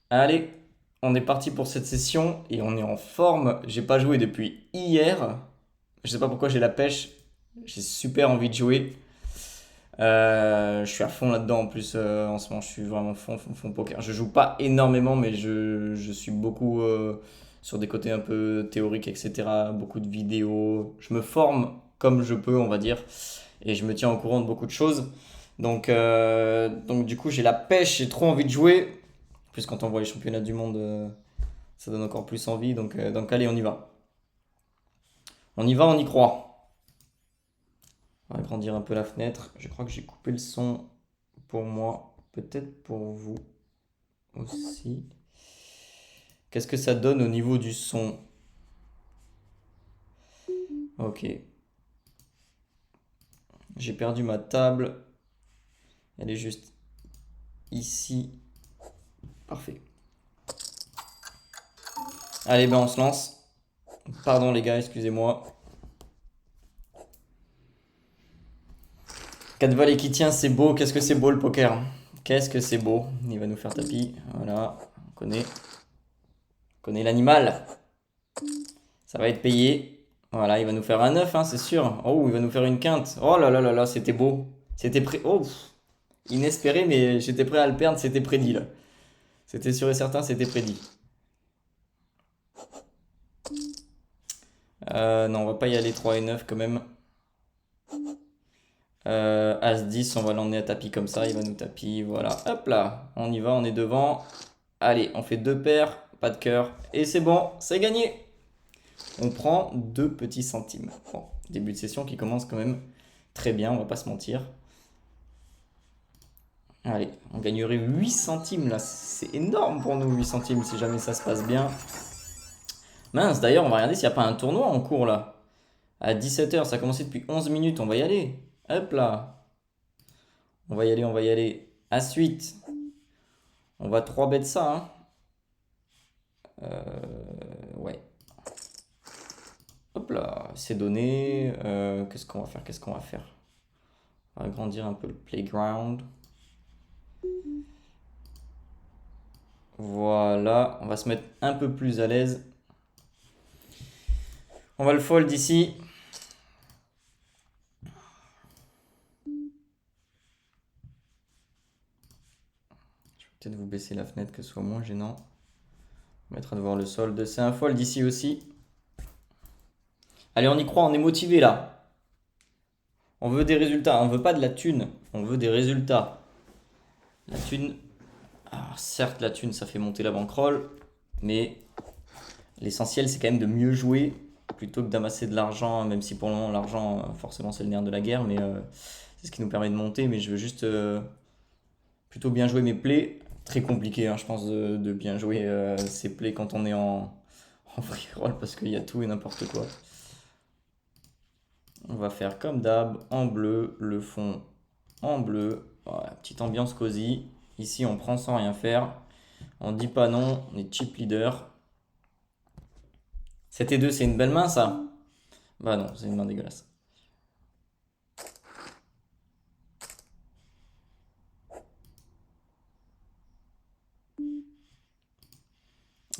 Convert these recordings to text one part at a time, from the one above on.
Allez, on est parti pour cette session et on est en forme. J'ai pas joué depuis hier. Je sais pas pourquoi j'ai la pêche. J'ai super envie de jouer. Je suis à fond là-dedans en plus en ce moment. Je suis vraiment fond poker. Je joue pas énormément, mais je suis beaucoup sur des côtés un peu théoriques, etc. Beaucoup de vidéos. Je me forme comme je peux, on va dire. Et je me tiens au courant de beaucoup de choses. Donc du coup, j'ai la pêche. J'ai trop envie de jouer. En plus, quand on voit les championnats du monde, ça donne encore plus envie. Donc allez, on y va. On y va, on y croit. On va agrandir un peu la fenêtre. Je crois que j'ai coupé le son pour moi. Peut-être pour vous aussi. Qu'est-ce que ça donne au niveau du son? Ok. J'ai perdu ma table. Elle est juste ici. Parfait. Allez, ben on se lance. Pardon les gars, excusez-moi. 4 valets qui tient, c'est beau. Qu'est-ce que c'est beau le poker? Qu'est-ce que c'est beau. Il va nous faire tapis. Voilà, on connaît l'animal. Ça va être payé. Voilà, il va nous faire un 9, hein, c'est sûr. Oh, il va nous faire une quinte. Oh là là là là, c'était beau. C'était prêt. Oh, inespéré, mais j'étais prêt à le perdre, c'était prédit là. C'était sûr et certain, c'était prédit. Non, on va pas y aller 3 et 9 quand même. As 10, on va l'emmener à tapis comme ça, il va nous tapis. Voilà, hop là, on y va, on est devant. Allez, on fait deux paires, pas de cœur. Et c'est bon, c'est gagné. On prend 2 petits centimes. Bon, début de session qui commence quand même très bien, on va pas se mentir. Allez, on gagnerait 8 centimes là. C'est énorme pour nous, 8 centimes, si jamais ça se passe bien. Mince, d'ailleurs, on va regarder s'il n'y a pas un tournoi en cours là. À 17 h, ça a commencé depuis 11 minutes, on va y aller. Hop là. On va y aller, on va y aller. À suite. On va 3 bêtes ça, hein. Ouais. Hop là, c'est donné. Qu'est-ce qu'on va faire? Qu'est-ce qu'on va faire? On va agrandir un peu le playground. Voilà, on va se mettre un peu plus à l'aise. On va le fold ici. Je vais peut-être vous baisser la fenêtre que ce soit moins gênant. On mettra de voir le solde. C'est un fold ici aussi. Allez, on y croit, on est motivé là. On veut des résultats, on veut pas de la thune, on veut des résultats. La thune, alors certes la thune ça fait monter la bankroll, mais l'essentiel c'est quand même de mieux jouer plutôt que d'amasser de l'argent, même si pour le moment l'argent forcément c'est le nerf de la guerre, mais c'est ce qui nous permet de monter. Mais je veux juste plutôt bien jouer mes plays. Très compliqué, hein, je pense, de bien jouer ses plays quand on est en free roll parce qu'il y a tout et n'importe quoi. On va faire comme d'hab, en bleu, le fond en bleu. Voilà, petite ambiance cosy. Ici, on prend sans rien faire. On dit pas non, on est chip leader. 7 et 2, c'est une belle main ça? Bah non, c'est une main dégueulasse.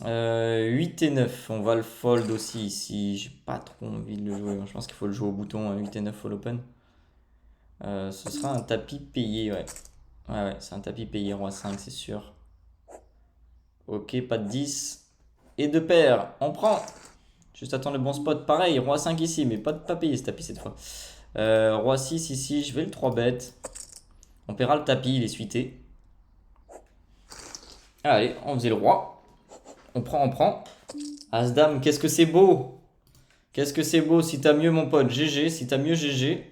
8 et 9, on va le fold aussi ici. J'ai pas trop envie de le jouer. Je pense qu'il faut le jouer au bouton 8 et 9 full open. Ce sera un tapis payé, ouais. Ouais, c'est un tapis payé, roi 5, c'est sûr. Ok, pas de 10. Et de paire, on prend. Juste attendre le bon spot. Pareil, roi 5 ici, mais pas payé ce tapis cette fois. Roi 6 ici, je vais le 3 bet. On paiera le tapis, il est suité. Allez, on faisait le roi. On prend, on prend. As-dame, qu'est-ce que c'est beau! Qu'est-ce que c'est beau! Si t'as mieux, mon pote, GG. Si t'as mieux, GG.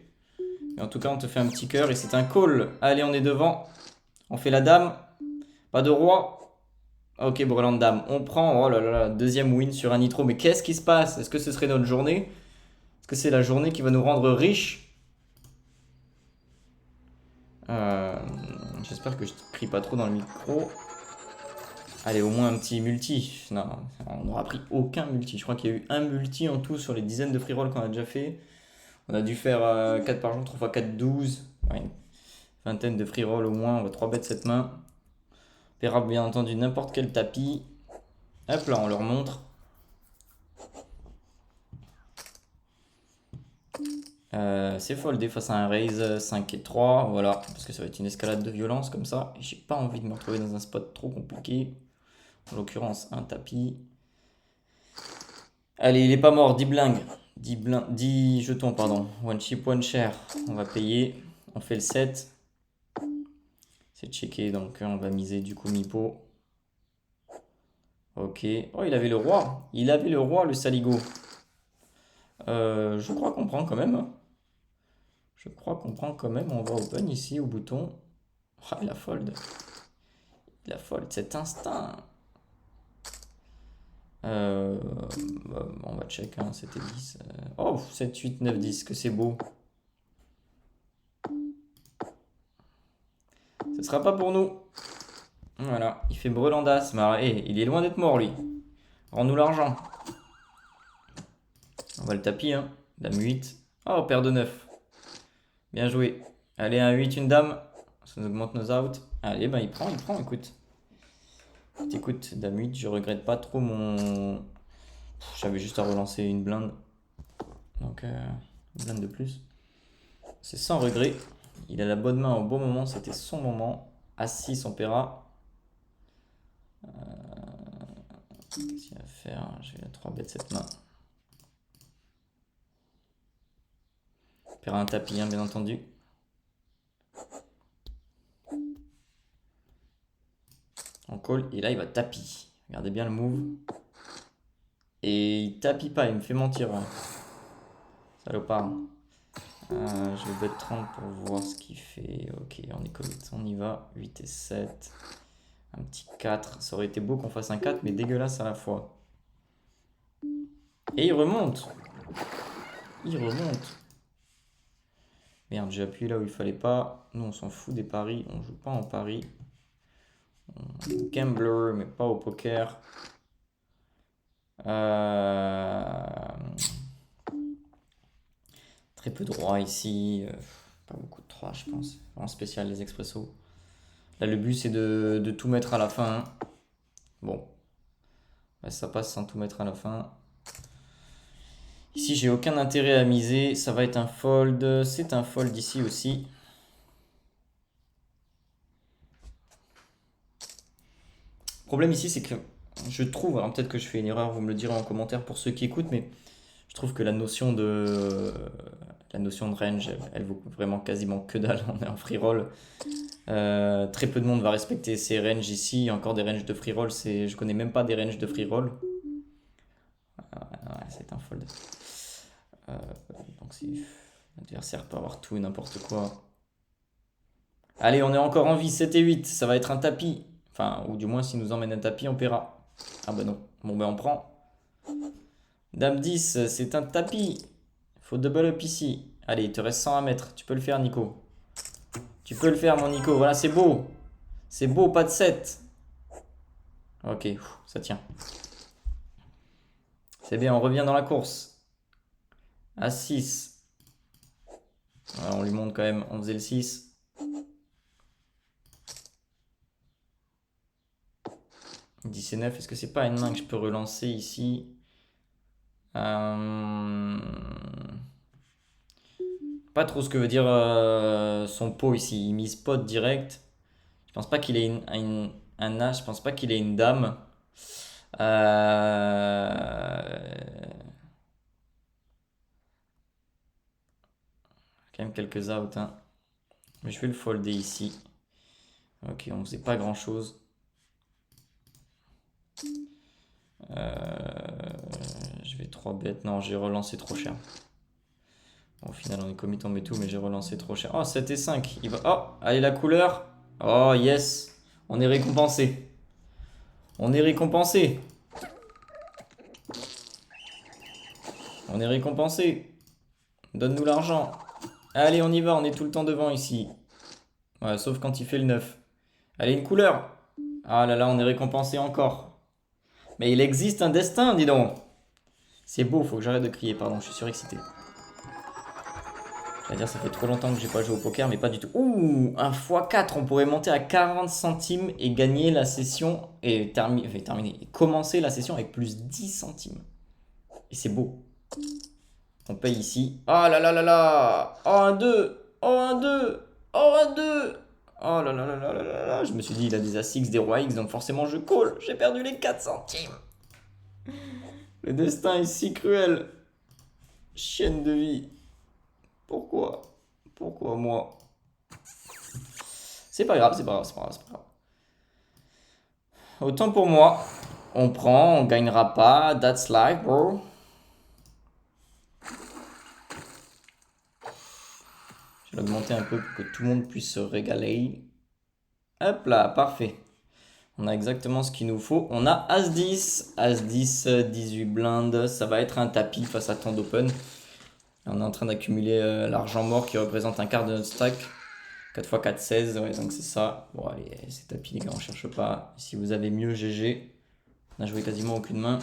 Et en tout cas, on te fait un petit cœur et c'est un call. Allez, on est devant. On fait la dame. Pas de roi. Ok, brelan de dame. On prend. Oh là là là, deuxième win sur un nitro. Mais qu'est-ce qui se passe? Est-ce que ce serait notre journée? Est-ce que c'est la journée qui va nous rendre riches? Euh, J'espère que je crie pas trop dans le micro. Allez, au moins un petit multi. Non, on n'aura pris aucun multi. Je crois qu'il y a eu un multi en tout sur les dizaines de free roll qu'on a déjà fait. On a dû faire 4 par jour, 3 x 4, 12. Ouais, une vingtaine de free roll au moins. On va 3 bêtes cette main. paiera bien entendu n'importe quel tapis. Hop là, on leur montre. C'est foldé face à un raise 5 et 3. Voilà, parce que ça va être une escalade de violence comme ça. Et j'ai pas envie de me retrouver dans un spot trop compliqué. En l'occurrence, un tapis. Allez, il est pas mort, 10 blingues. 10 jetons, pardon. One chip, one share. On va payer. On fait le 7. C'est checké, donc on va miser du coup Mipo. Ok. Oh, il avait le roi. Il avait le roi, le saligo. Je crois qu'on prend quand même, hein. Je crois qu'on prend quand même. On va open ici au bouton. Ah, il a fold. Il a fold, cet instinct. Bah, on va check, hein, c'était 10. Oh, 7, 8, 9, 10, que c'est beau. Ce sera pas pour nous. Voilà, il fait brelandas. Mais hey, il est loin d'être mort, lui. Rends-nous l'argent. On va le tapis, hein. Dame 8. Oh, paire de 9. Bien joué. Allez, un 8, une dame. Ça nous augmente nos outs. Allez, bah il prend, écoute. Écoute, dame 8, je regrette pas trop mon... J'avais juste à relancer une blinde. Donc, une blinde de plus. C'est sans regret. Il a la bonne main au bon moment, c'était son moment. As-6, on paiera. Qu'est-ce qu'il va faire? J'ai la 3 bêtes cette main. On paiera un tapis, hein, bien entendu. On call, et là il va tapis. Regardez bien le move. Et il tapis pas, il me fait mentir, hein. Salopard. Je vais bet 30 pour voir ce qu'il fait. Ok, on est commit, on y va. 8 et 7. Un petit 4. Ça aurait été beau qu'on fasse un 4, mais dégueulasse à la fois. Et il remonte. Il remonte. Merde, j'ai appuyé là où il fallait pas. Nous, on s'en fout des paris. On joue pas en paris. On est gambler, mais pas au poker. Très peu de rois ici. Pas beaucoup de 3, je pense. En spécial, les expressos. Là, le but, c'est de tout mettre à la fin, hein. Bon. Bah, ça passe sans tout mettre à la fin. Ici, j'ai aucun intérêt à miser. Ça va être un fold. C'est un fold ici aussi. Le problème ici, c'est que je trouve, alors peut-être que je fais une erreur, vous me le direz en commentaire pour ceux qui écoutent, mais je trouve que la notion de range, elle vaut vraiment quasiment que dalle. On est en free roll. Très peu de monde va respecter ces ranges ici. Encore des ranges de free roll, je connais même pas des ranges de free roll. Ouais, c'est un fold. Donc si l'adversaire peut avoir tout et n'importe quoi. Allez, on est encore en vie, 7 et 8, ça va être un tapis. Enfin, ou du moins, s'il nous emmène un tapis, on paiera. Ah bah non. Bon, ben on prend. Dame 10, c'est un tapis. Faut double up ici. Allez, il te reste 100 à mettre. Tu peux le faire, Nico. Tu peux le faire, mon Nico. Voilà, c'est beau. C'est beau, pas de 7. Ok, ça tient. C'est bien, on revient dans la course. À 6. Alors, on lui montre quand même. On faisait le 6. 10 et 9, est-ce que c'est pas une main que je peux relancer ici? Pas trop ce que veut dire son pot ici. Il mise pot direct. Je pense pas qu'il ait un as. Je pense pas qu'il ait une dame. Quand même quelques outs, hein. Mais je vais le folder ici. Ok, on faisait pas grand chose. Je vais 3 bêtes. Non, j'ai relancé trop cher. Bon, au final, on est commit, on met tout, mais j'ai relancé trop cher. Oh, 7 et 5. Il va... Oh, allez, la couleur. Oh, yes. On est récompensé. On est récompensé. On est récompensé. Donne-nous l'argent. Allez, on y va, on est tout le temps devant ici. Ouais, sauf quand il fait le 9. Allez, une couleur. Ah là là, on est récompensé encore. Mais il existe un destin, dis donc. C'est beau, faut que j'arrête de crier, pardon, je suis surexcité. C'est-à-dire, ça fait trop longtemps que j'ai pas joué au poker, mais pas du tout. Ouh, un x4, on pourrait monter à 40 centimes et gagner la session et terminer, et commencer la session avec plus 10 centimes. Et c'est beau. On paye ici. Oh là là là là. Oh, un 2. Oh, un 2. Oh, un 2. Oh là là là là là là là. Je me suis dit, il a des As-X, des Rois X, donc forcément je call. J'ai perdu les 4 centimes. Le destin est si cruel. Chienne de vie. Pourquoi? Pourquoi moi? C'est pas grave, c'est pas grave, c'est pas grave, c'est pas grave. Autant pour moi. On prend, on gagnera pas. That's life, bro. Je vais l'augmenter un peu pour que tout le monde puisse se régaler. Hop là, parfait. On a exactement ce qu'il nous faut. On a As-10. As-10, 18 blindes. Ça va être un tapis face à tant d'open. On est en train d'accumuler l'argent mort qui représente un quart de notre stack. 4 x 4, 16. Ouais, donc c'est ça. Bon, allez, c'est tapis, les gars, on cherche pas. Si vous avez mieux, GG. On a joué quasiment aucune main.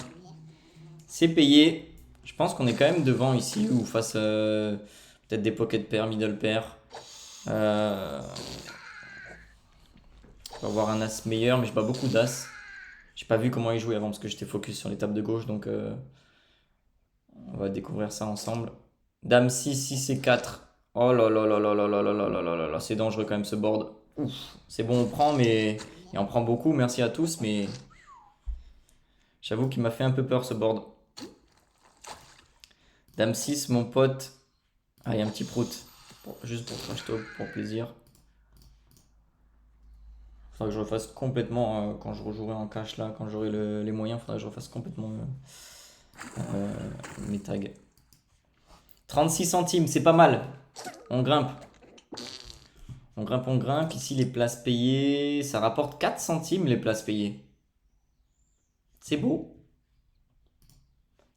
C'est payé. Je pense qu'on est quand même devant ici ou face peut-être des pocket pairs, middle pairs. On va avoir un as meilleur, mais j'ai pas beaucoup d'as. J'ai pas vu comment il jouait avant parce que j'étais focus sur les tables de gauche, donc on va découvrir ça ensemble. Dame 6, 6 et 4. Oh là là là là là là là là là là là là, c'est dangereux quand même ce board. Ouf, c'est bon, on prend, mais et on prend beaucoup. Merci à tous, mais j'avoue qu'il m'a fait un peu peur ce board. Dame 6, mon pote. Ah, il y a un petit prout. Juste pour trash talk, pour plaisir. Faudra que je refasse complètement quand je rejouerai en cash là, quand j'aurai les moyens, faudra que je refasse complètement mes tags. 36 centimes, c'est pas mal. On grimpe. On grimpe, on grimpe. Ici, les places payées, ça rapporte 4 centimes les places payées. C'est beau.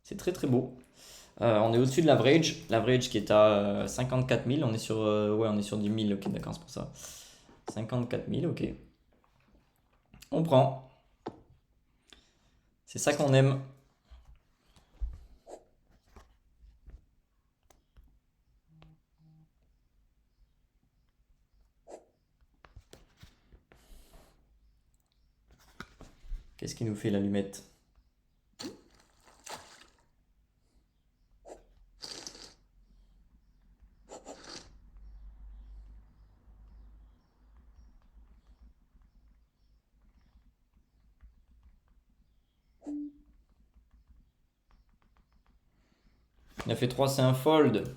C'est très très beau. On est au-dessus de l'average. L'average qui est à 54 000. On est sur, ouais, on est sur 10 000. Ok, d'accord, c'est pour ça. 54 000, ok. On prend. C'est ça qu'on aime. Qu'est-ce qui nous fait l'allumette? Il a fait 3, c'est un fold.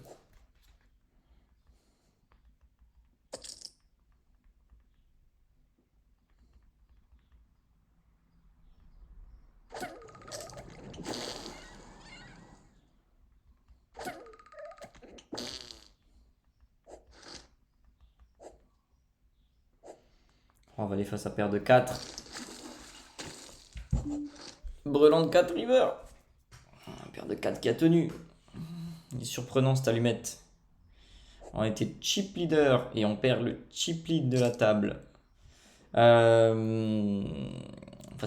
On va aller face à paire de 4. Brelan de 4 river. Paire de 4 qui a tenu. Il est surprenant cette allumette. On était chip leader et on perd le chip lead de la table. Face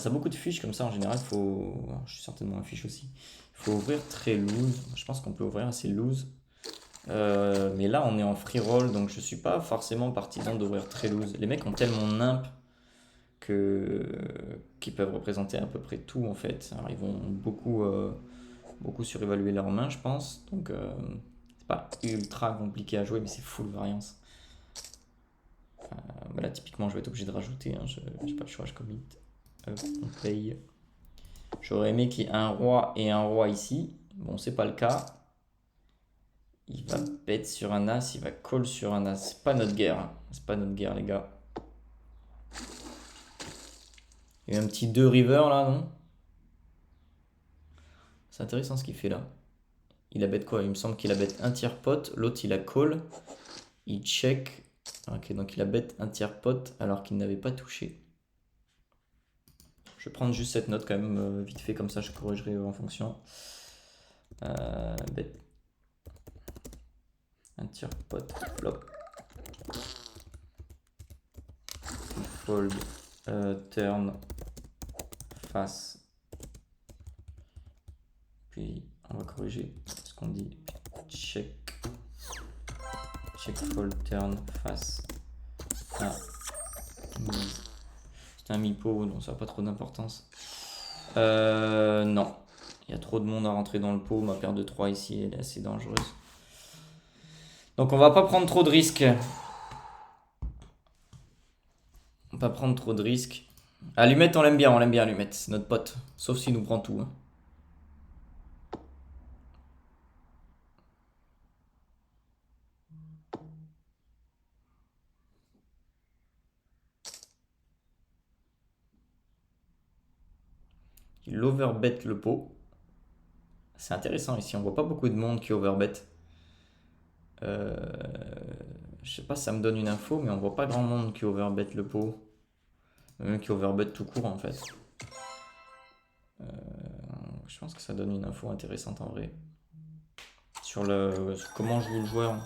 à beaucoup de fiches comme ça, en général, faut. Je suis certainement un fiche aussi. Il faut ouvrir très loose. Je pense qu'on peut ouvrir assez loose. Mais là, on est en free roll, donc je suis pas forcément partisan d'ouvrir très loose. Les mecs ont tellement nimp qu'ils peuvent représenter à peu près tout en fait. Alors, ils vont beaucoup surévaluer leurs mains, je pense. Donc, c'est pas ultra compliqué à jouer, mais c'est full variance. Bah là, typiquement, je vais être obligé de rajouter. Hein. J'ai pas le choix, je commit. Hop, on paye. J'aurais aimé qu'il y ait un roi et un roi ici. Bon, c'est pas le cas. Il va bet sur un as, il va call sur un as. C'est pas notre guerre. Hein. C'est pas notre guerre, les gars. Il y a un petit 2 river là, non? C'est intéressant ce qu'il fait là. Il a bet quoi? Il me semble qu'il a bet un tiers pot. L'autre, il a call. Il check. Ok, donc il a bet un tiers pot alors qu'il n'avait pas touché. Je vais prendre juste cette note quand même, vite fait, comme ça je corrigerai en fonction. Bet. Un tiers pot, flop. Fold, turn, face. Puis on va corriger ce qu'on dit. Check. Check fold turn face à mise. C'est un mi-pot, donc ça n'a pas trop d'importance. Non. Il y a trop de monde à rentrer dans le pot. Ma paire de 3 ici, elle est assez dangereuse. Donc on va pas prendre trop de risques. On va pas prendre trop de risques. Allumette, on l'aime bien Allumette. C'est notre pote. Sauf s'il nous prend tout. Hein. Il overbet le pot. C'est intéressant ici. On voit pas beaucoup de monde qui overbet. Je sais pas si ça me donne une info, mais on voit pas grand monde qui overbet le pot. Même qui overbet tout court en fait. Je pense que ça donne une info intéressante en vrai. Sur comment joue le joueur.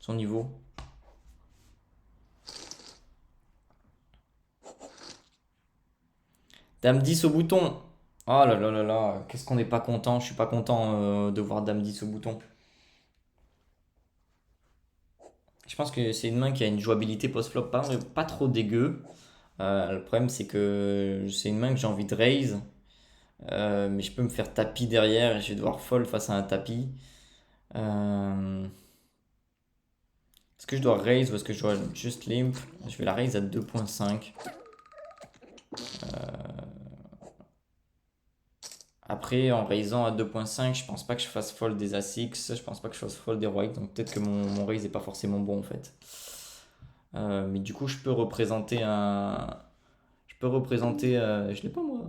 Son niveau. Dame 10 au bouton. Oh là là là là. Qu'est-ce qu'on n'est pas content. Je suis pas content de voir Dame 10 au bouton. Je pense que c'est une main qui a une jouabilité post-flop pas trop dégueu. Le problème, c'est que c'est une main que j'ai envie de raise. Mais je peux me faire tapis derrière et je vais devoir fold face à un tapis. Est-ce que je dois raise ou est-ce que je dois juste limp? Je vais la raise à 2.5. Après, en raisant à 2.5, je pense pas que je fasse fold des A6. Je pense pas que je fasse fold des rois. Donc peut-être que mon raise est pas forcément bon en fait. Mais du coup, je peux représenter un. Je peux représenter. Je l'ai pas moi.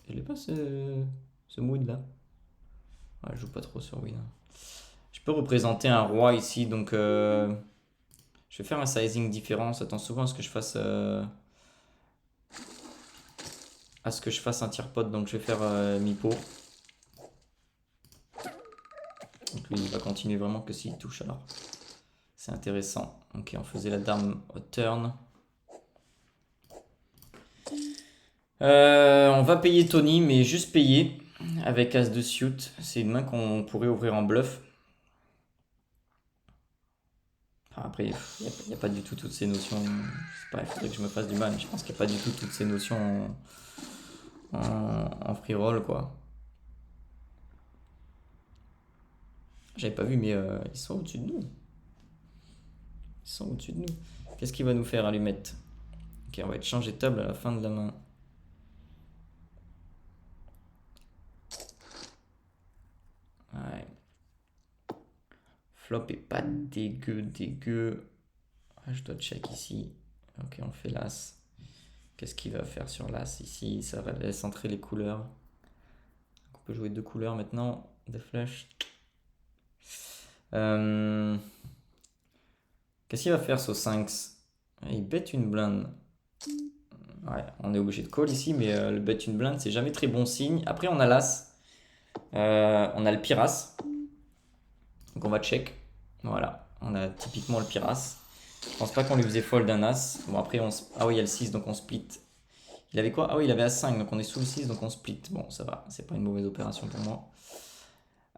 Je l'ai pas ce mood là. Ouais, je joue pas trop sur win. Je peux représenter un roi ici. Donc je vais faire un sizing différent. Attends souvent à ce que je fasse. À ce que je fasse un tire-pot. Donc je vais faire mi-pot. Donc lui, il va continuer vraiment que s'il touche alors. C'est intéressant. Ok, on faisait la dame au turn. On va payer Tony, mais juste payer avec As de suit. C'est une main qu'on pourrait ouvrir en bluff. Enfin, après, il n'y a, pas du tout toutes ces notions. Je sais pas, il faudrait que je me fasse du mal. Je pense qu'il n'y a pas du tout toutes ces notions en free roll, quoi. J'avais pas vu, mais ils sont au-dessus de nous. Ils sont au-dessus de nous. Qu'est-ce qu'il va nous faire, Allumette? Ok, on va être changé de table à la fin de la main. Ouais. Flop est pas dégueu. Ah, je dois check ici. Ok, on fait l'as. Qu'est-ce qu'il va faire sur l'as ici? Ça va laisser entrer les couleurs. On peut jouer deux couleurs maintenant. Des flèches. Qu'est-ce qu'il va faire sur 5? Il bête une blinde. Ouais, on est obligé de call ici, mais le bet une blinde, c'est jamais très bon signe. Après, on a l'as. On a le piras. Donc on va check. Voilà, on a typiquement le piras. Je pense pas qu'on lui faisait fold d'un as. Bon, après, ah oui, il y a le 6, donc on split. Il avait quoi? Ah oui, il avait As5, donc on est sous le 6, donc on split. Bon, ça va, c'est pas une mauvaise opération pour moi.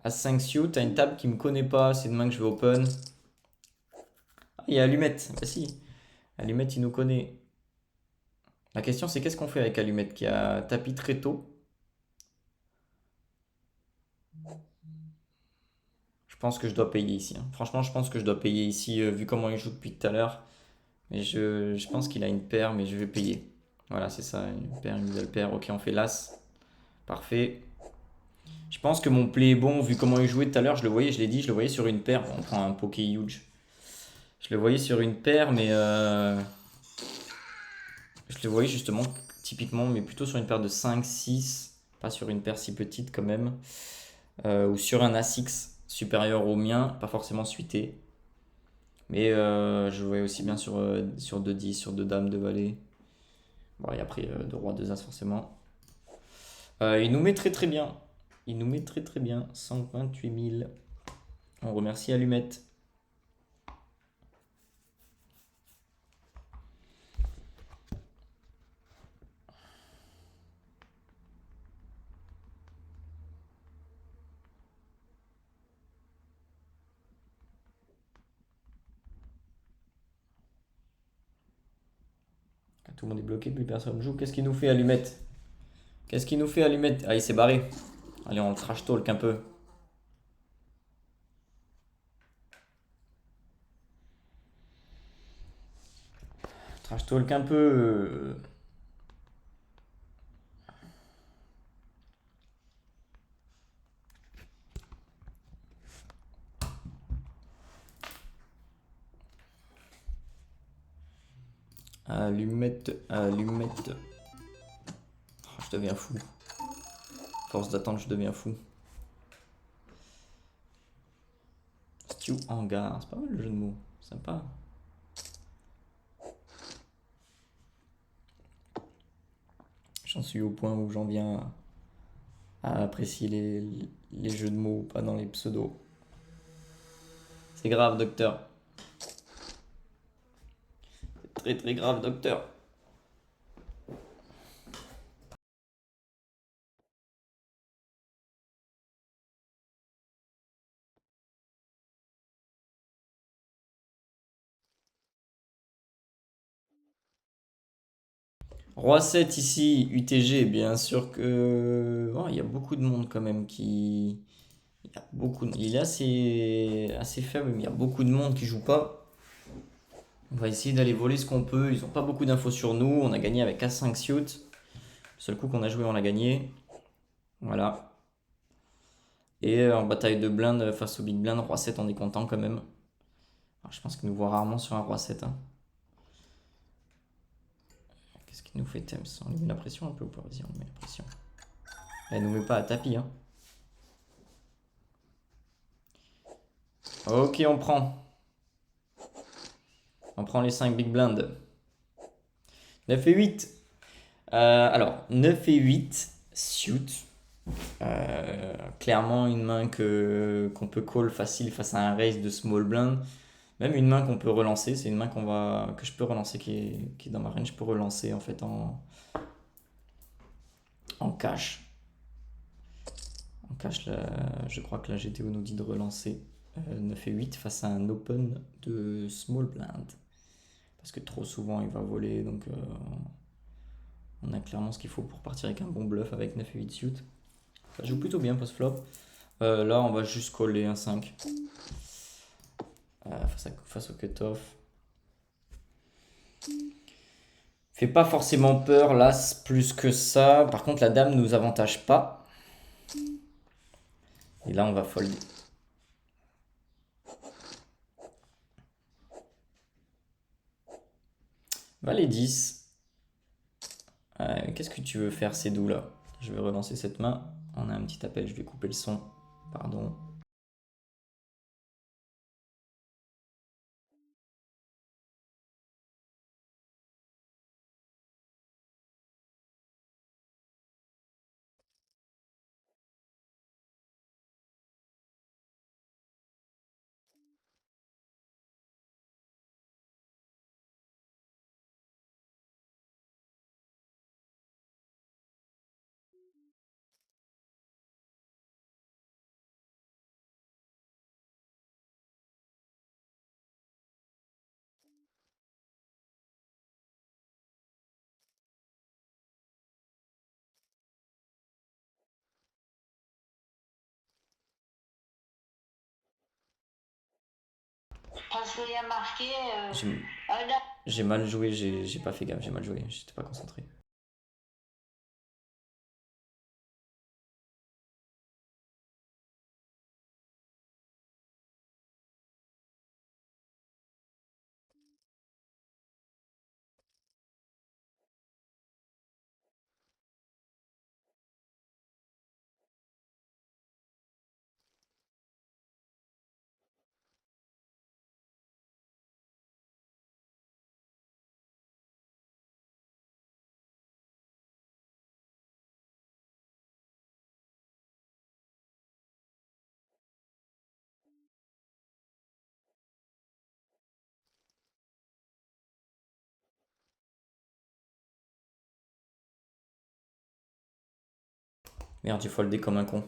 As5 suit, t'as une table qui me connaît pas, c'est demain que je vais open. Ah, il y a Allumette, bah si. Allumette, il nous connaît. La question, c'est qu'est-ce qu'on fait avec Allumette qui a tapis très tôt? Je pense que je dois payer ici. Hein. Franchement, je pense que je dois payer ici, vu comment il joue depuis tout à l'heure. Mais je pense qu'il a une paire, mais je vais payer. Voilà, c'est ça, une paire, une nouvelle paire. Ok, on fait l'as. Parfait. Je pense que mon play est bon, vu comment il jouait tout à l'heure. Je le voyais, je l'ai dit, je le voyais sur une paire. Bon, on prend un poké huge. Je le voyais sur une paire, mais je le voyais justement, typiquement, mais plutôt sur une paire de 5, 6. Pas sur une paire si petite quand même. Ou sur un A6 supérieur au mien, pas forcément suité. Mais je voyais aussi bien sur 2 10, sur 2 dames, 2 valets. Bon, et après 2 rois, 2 as forcément. Il nous met très très bien. Il nous met très très bien. 128 000. On remercie Allumette. Tout le monde est bloqué, plus personne joue. Qu'est-ce qu'il nous fait, Allumette? Qu'est-ce qu'il nous fait, Allumette? Ah, il s'est barré. Allez, on trash talk un peu. Trash talk un peu. Allumette, allumette. Oh, je deviens fou. Force d'attente, je deviens fou. Stew hangar, c'est pas mal le jeu de mots. Sympa. J'en suis au point où j'en viens à apprécier les jeux de mots, pas dans les pseudos. C'est grave, docteur. C'est très très grave, docteur. Roi 7 ici, UTG, bien sûr que... Oh, il y a beaucoup de monde quand même qui... Il y a beaucoup Il est assez faible, mais il y a beaucoup de monde qui joue pas. On va essayer d'aller voler ce qu'on peut. Ils ont pas beaucoup d'infos sur nous. On a gagné avec A5 suit. Le seul coup qu'on a joué, on l'a gagné. Voilà. Et en bataille de blinde face au Big Blind, Roi 7, on est content quand même. Alors, je pense qu'il nous voit rarement sur un Roi 7, hein. Qu'est-ce qu'il nous fait, Thames? On lui met la pression un peu ou pas? Vas-y, on lui met la pression. Elle nous met pas à tapis, hein. Ok, on prend. On prend les 5 big blinds. 9 et 8. Alors, 9 et 8, suit. Clairement, une main qu'on peut call facile face à un raise de small blind. Même une main qu'on peut relancer. C'est une main que je peux relancer qui est dans ma range. Je peux relancer en fait en cash. En cash, là, je crois que la GTO nous dit de relancer 9 et 8 face à un open de small blind. Parce que trop souvent il va voler, donc on a clairement ce qu'il faut pour partir avec un bon bluff avec 9 et 8 suit. Ça joue plutôt bien post-flop. Là, on va juste coller un 5 face au cut-off. Fait pas forcément peur, l'as plus que ça. Par contre, la dame nous avantage pas. Et là, on va folder. Valet 10. Qu'est-ce que tu veux faire, c'est doux là? Je vais relancer cette main. On a un petit appel, je vais couper le son. Pardon. Parce qu'il y a marqué J'ai un j'ai mal joué, j'ai pas fait gaffe, j'ai mal joué, j'étais pas concentré. Merde, j'ai foldé comme un con.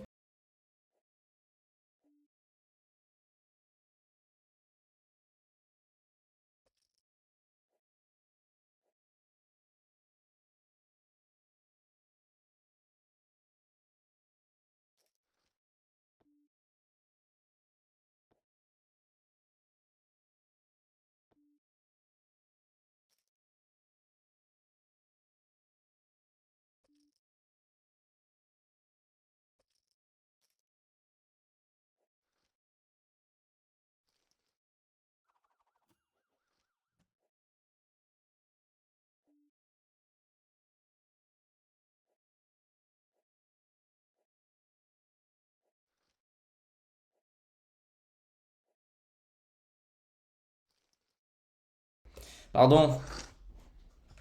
Pardon,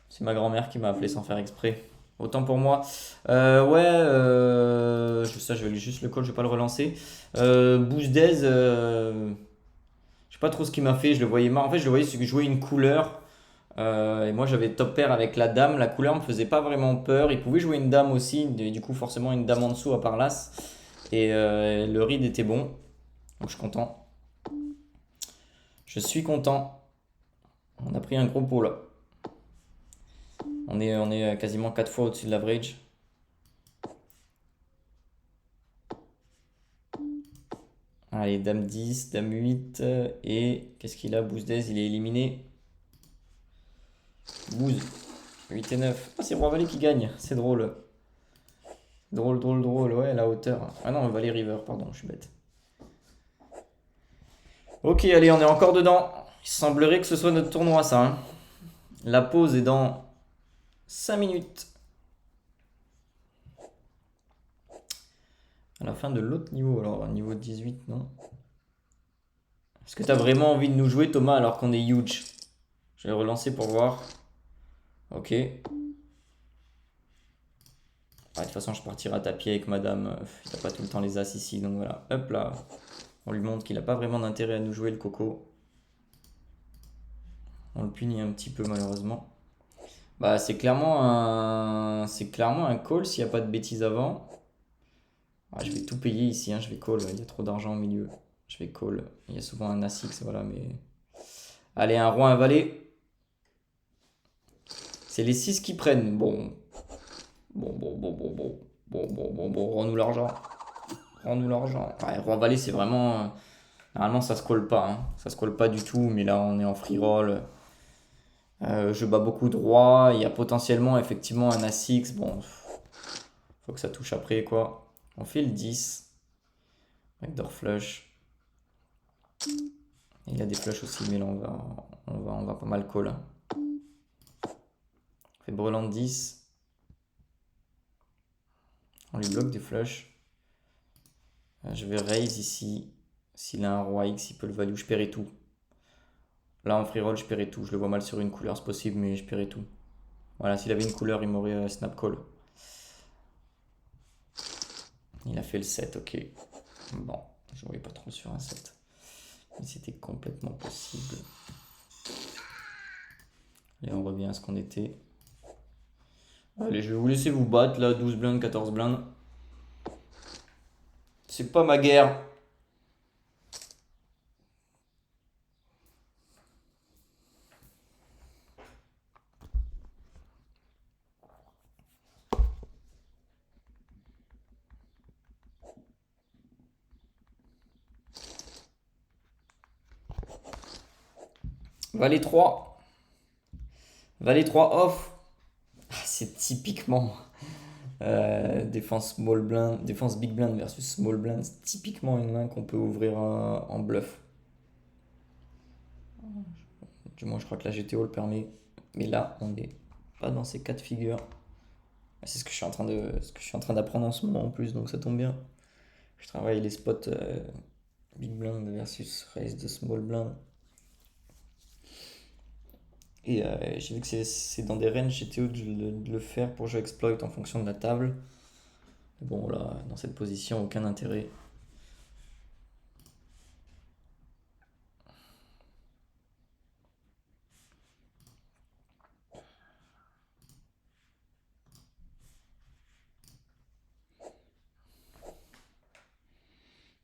c'est ma grand-mère qui m'a appelé sans faire exprès. Autant pour moi. Ouais, ça, je vais juste le call, je vais pas le relancer. Bouzdez, je sais pas trop ce qu'il m'a fait, je le voyais mal. En fait, je le voyais, c'est que je jouais une couleur. Et moi, j'avais top pair avec la dame. La couleur me faisait pas vraiment peur. Il pouvait jouer une dame aussi, du coup, forcément, une dame en dessous à part l'as. Et le read était bon. Donc, je suis content. Je suis content. On a pris un gros pot là. On est quasiment 4 fois au-dessus de l'average. Allez, dame 10, dame 8. Et qu'est-ce qu'il a? Bouzdez, il est éliminé. Bouze. 8 et 9. Ah, c'est Roi Valet qui gagne. C'est drôle. Drôle, drôle, drôle. Ouais, la hauteur. Ah non, Valet River, pardon, je suis bête. Ok, allez, on est encore dedans. Il semblerait que ce soit notre tournoi, ça, hein. La pause est dans 5 minutes. À la fin de l'autre niveau. Alors, niveau 18, non. Est-ce que t'as vraiment envie de nous jouer, Thomas, alors qu'on est huge? Je vais relancer pour voir. Ok. Ah, de toute façon, je partirai à tapis avec madame. Il n'a pas tout le temps les as ici, donc voilà. Hop là. On lui montre qu'il n'a pas vraiment d'intérêt à nous jouer le coco. On le punit un petit peu malheureusement. Bah c'est clairement un call s'il n'y a pas de bêtises avant. Ah, je vais tout payer ici, hein. Je vais call. Il y a trop d'argent au milieu. Je vais call. Il y a souvent un As-X, voilà, mais. Allez, un roi, un valet. C'est les 6 qui prennent. Bon. Bon, bon, bon, bon, bon. Bon, bon, bon, bon. Rends-nous l'argent. Rends-nous l'argent. Ouais, roi, valet, c'est vraiment. Normalement, ça se colle pas, hein. Ça se colle pas du tout, mais là, on est en free roll. Je bats beaucoup de rois. Il y a potentiellement, effectivement, un As-X. Bon, faut que ça touche après, quoi. On fait le 10. Backdoor flush. Il y a des flushs aussi, mais là, on va pas mal call, hein. On fait brelan 10. On lui bloque des flushs. Je vais raise ici. S'il a un roi X, il peut le value. Je paierai tout. Là, en free roll, je paierai tout. Je le vois mal sur une couleur, c'est possible, mais je paierai tout. Voilà, s'il avait une couleur, il m'aurait snap call. Il a fait le 7, ok. Bon, je voyais pas trop sur un 7. Mais c'était complètement possible. Et on revient à ce qu'on était. Allez, je vais vous laisser vous battre là, 12 blindes, 14 blindes. C'est pas ma guerre. Valet 3. Valet 3 off. Ah, c'est typiquement défense small blind, défense big blind versus small blind. C'est typiquement une main qu'on peut ouvrir en bluff. Du moins, je crois que la GTO le permet. Mais là, on n'est pas dans ces cas de figure. C'est ce que je suis en train d'apprendre en ce moment en plus, donc ça tombe bien. Je travaille les spots big blind versus raise de small blind. Et j'ai vu que c'est dans des ranges GTO de le faire pour jouer exploit en fonction de la table. Mais bon, là, dans cette position, aucun intérêt.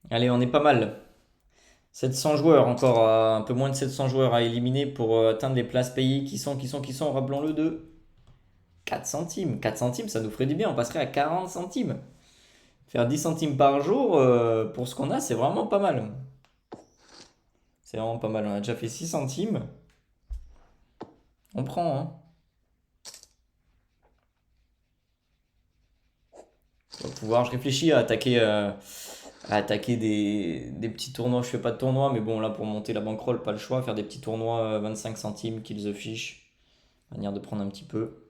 Allez, on est pas mal. 700 joueurs, encore un peu moins de 700 joueurs à éliminer pour atteindre les places payées qui sont, rappelons-le, de 4 centimes. 4 centimes, ça nous ferait du bien, on passerait à 40 centimes. Faire 10 centimes par jour, pour ce qu'on a, c'est vraiment pas mal. C'est vraiment pas mal. On a déjà fait 6 centimes. On prend, hein. On va pouvoir, je réfléchis à attaquer des petits tournois. Je fais pas de tournoi, mais bon, là, pour monter la bankroll, pas le choix. Faire des petits tournois 25 centimes, kills the fish. Manière de prendre un petit peu.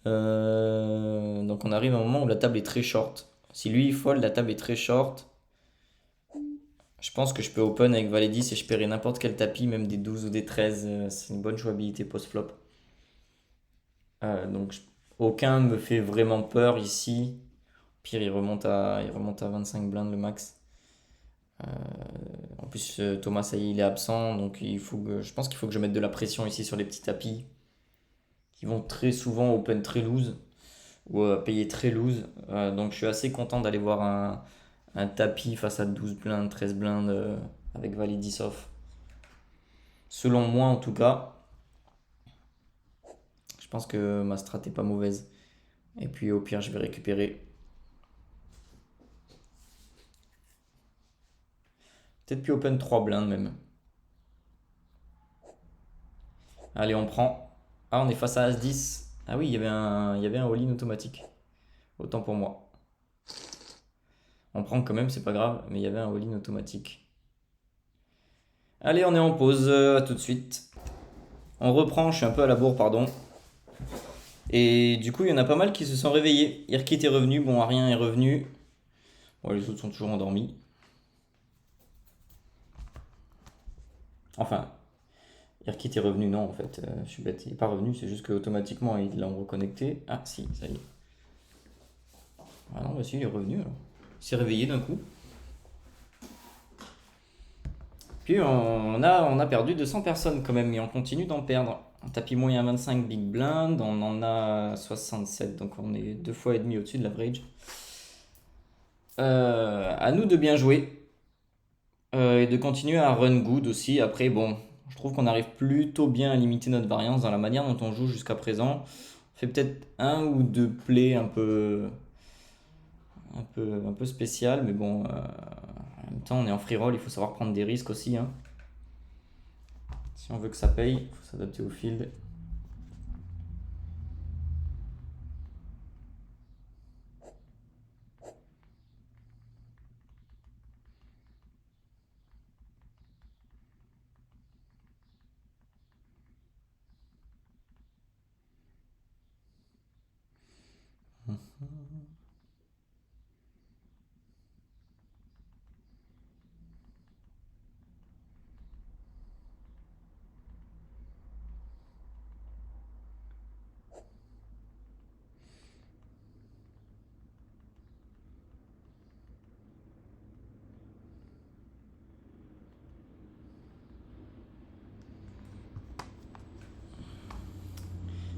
Donc on arrive à un moment où la table est très short. Si lui il fold, la table est très short. Je pense que je peux open avec valet 10 et je paierai n'importe quel tapis, même des 12 ou des 13. C'est une bonne jouabilité post-flop. Donc aucun me fait vraiment peur ici. Pire, il remonte à 25 blindes le max. En plus, Thomas, ça y est, il est absent. Donc je pense qu'il faut que je mette de la pression ici sur les petits tapis qui vont très souvent open très loose ou payer très loose. Donc je suis assez content d'aller voir un tapis face à 12 blindes, 13 blindes avec valet 10 off. Selon moi en tout cas, je pense que ma strat est pas mauvaise. Et puis au pire, je vais récupérer. Peut-être puis open 3 blindes même. Allez, on prend. Ah, on est face à As-10. Ah oui, il y avait un all-in automatique. Autant pour moi. On prend quand même, c'est pas grave, mais il y avait un all-in automatique. Allez, on est en pause, à tout de suite. On reprend, je suis un peu à la bourre, pardon. Et du coup, il y en a pas mal qui se sont réveillés. Irkit est revenu, bon, Arien est revenu. Bon, les autres sont toujours endormis. Enfin, Irkit est revenu, non, en fait, je suis bête, il est pas revenu, c'est juste qu'automatiquement, ils l'ont reconnecté. Ah, si, ça y est. Ah non, bah si, il est revenu alors. Il s'est réveillé d'un coup. Puis on a perdu 200 personnes quand même, mais on continue d'en perdre. Un tapis moyen 25 big blind, on en a 67, donc on est 2 fois et demi au-dessus de l'average. À nous de bien jouer et de continuer à run good aussi. Après, bon, je trouve qu'on arrive plutôt bien à limiter notre variance dans la manière dont on joue jusqu'à présent. On fait peut-être un ou deux plays un peu spécial, mais bon, en même temps, on est en free roll, il faut savoir prendre des risques aussi, hein. Si on veut que ça paye, il faut s'adapter au field.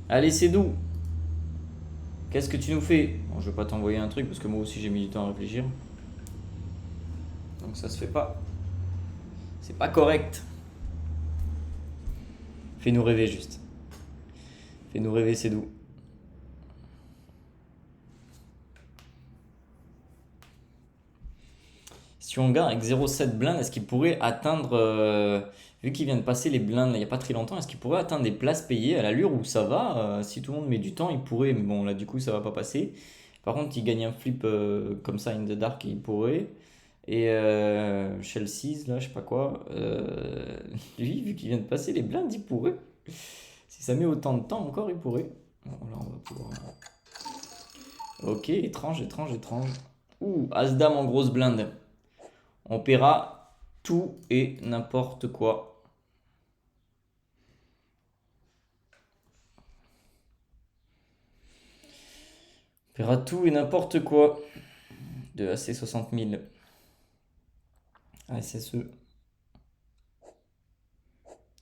Allez, c'est doux. Qu'est-ce que tu nous fais? Bon, je vais pas t'envoyer un truc parce que moi aussi j'ai mis du temps à réfléchir. Donc ça se fait pas. C'est pas correct. Fais-nous rêver juste. Fais-nous rêver, c'est doux. Si on garde avec 0,7 blindes, est-ce qu'il pourrait atteindre, vu qu'il vient de passer les blindes il n'y a pas très longtemps, est-ce qu'il pourrait atteindre des places payées à l'allure où ça va? Si tout le monde met du temps, il pourrait, mais bon, là du coup ça va pas passer. Par contre, il gagne un flip comme ça in the dark, il pourrait. Et Chelsea, là, je sais pas quoi, lui, vu qu'il vient de passer les blindes, il pourrait. Si ça met autant de temps encore, il pourrait. Bon, là, on va pouvoir. Ok, étrange, étrange, étrange. Ouh, As-Dame en grosse blinde. On paiera tout et n'importe quoi. On paiera tout et n'importe quoi. De AC 60 000. ASSE.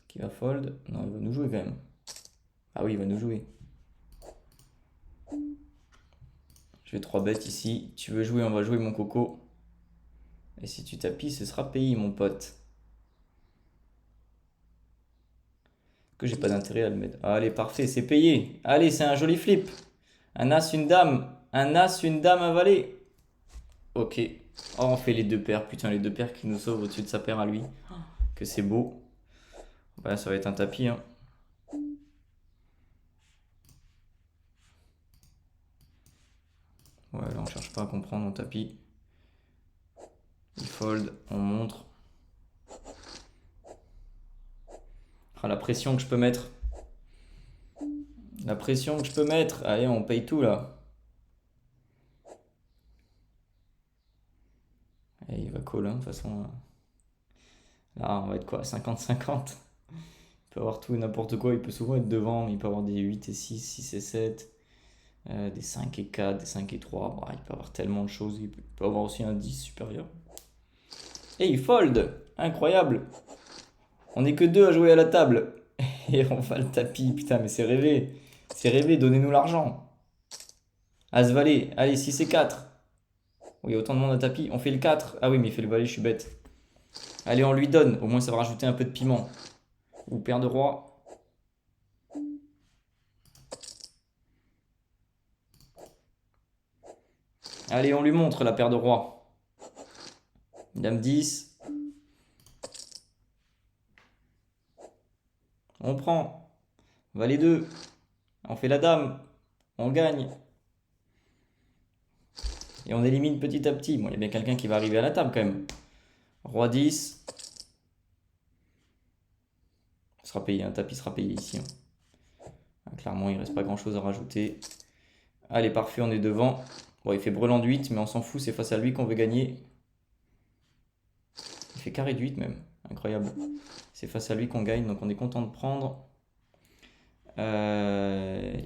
Qui va fold. Non, il va nous jouer quand même. Ah oui, il va nous jouer. Je vais 3 bêtes ici. Tu veux jouer, on va jouer mon coco. Et si tu tapis, ce sera payé, mon pote. Que j'ai pas d'intérêt à le mettre. Allez, parfait, c'est payé. Allez, c'est un joli flip. Un as, une dame. Un as, une dame, un valet. Ok. Oh, on fait les deux paires. Putain, les deux paires qui nous sauvent au-dessus de sa paire à lui. Que c'est beau. Ouais, ça va être un tapis, hein. Ouais, là, on cherche pas à comprendre, on tapis. Il fold, on montre. Ah, la pression que je peux mettre. La pression que je peux mettre. Allez, on paye tout, là. Et il va call, hein, de toute façon. Là, on va être quoi? 50-50. Il peut avoir tout et n'importe quoi. Il peut souvent être devant, mais il peut avoir des 8 et 6, 6 et 7, des 5 et 4, des 5 et 3. Bah, il peut avoir tellement de choses. Il peut avoir aussi un 10 supérieur. Et il fold! Incroyable! On n'est que deux à jouer à la table. Et on va le tapis. Putain, mais c'est rêvé. C'est rêvé, donnez-nous l'argent. As-valet. Allez, 6 et 4. Oui, il y a autant de monde à tapis. On fait le 4. Ah oui, mais il fait le valet, je suis bête. Allez, on lui donne. Au moins, ça va rajouter un peu de piment. Ou paire de roi. Allez, on lui montre la paire de roi. Dame 10. On prend. Valet 2. On fait la dame. On gagne. Et on élimine petit à petit. Bon, il y a bien quelqu'un qui va arriver à la table quand même. Roi 10. Sera payé, un tapis sera payé ici. Clairement, il ne reste pas grand chose à rajouter. Allez, parfait, on est devant. Bon, il fait brelan de 8, mais on s'en fout, c'est face à lui qu'on veut gagner. Il fait carré de 8 même. Incroyable. C'est face à lui qu'on gagne, donc on est content de prendre.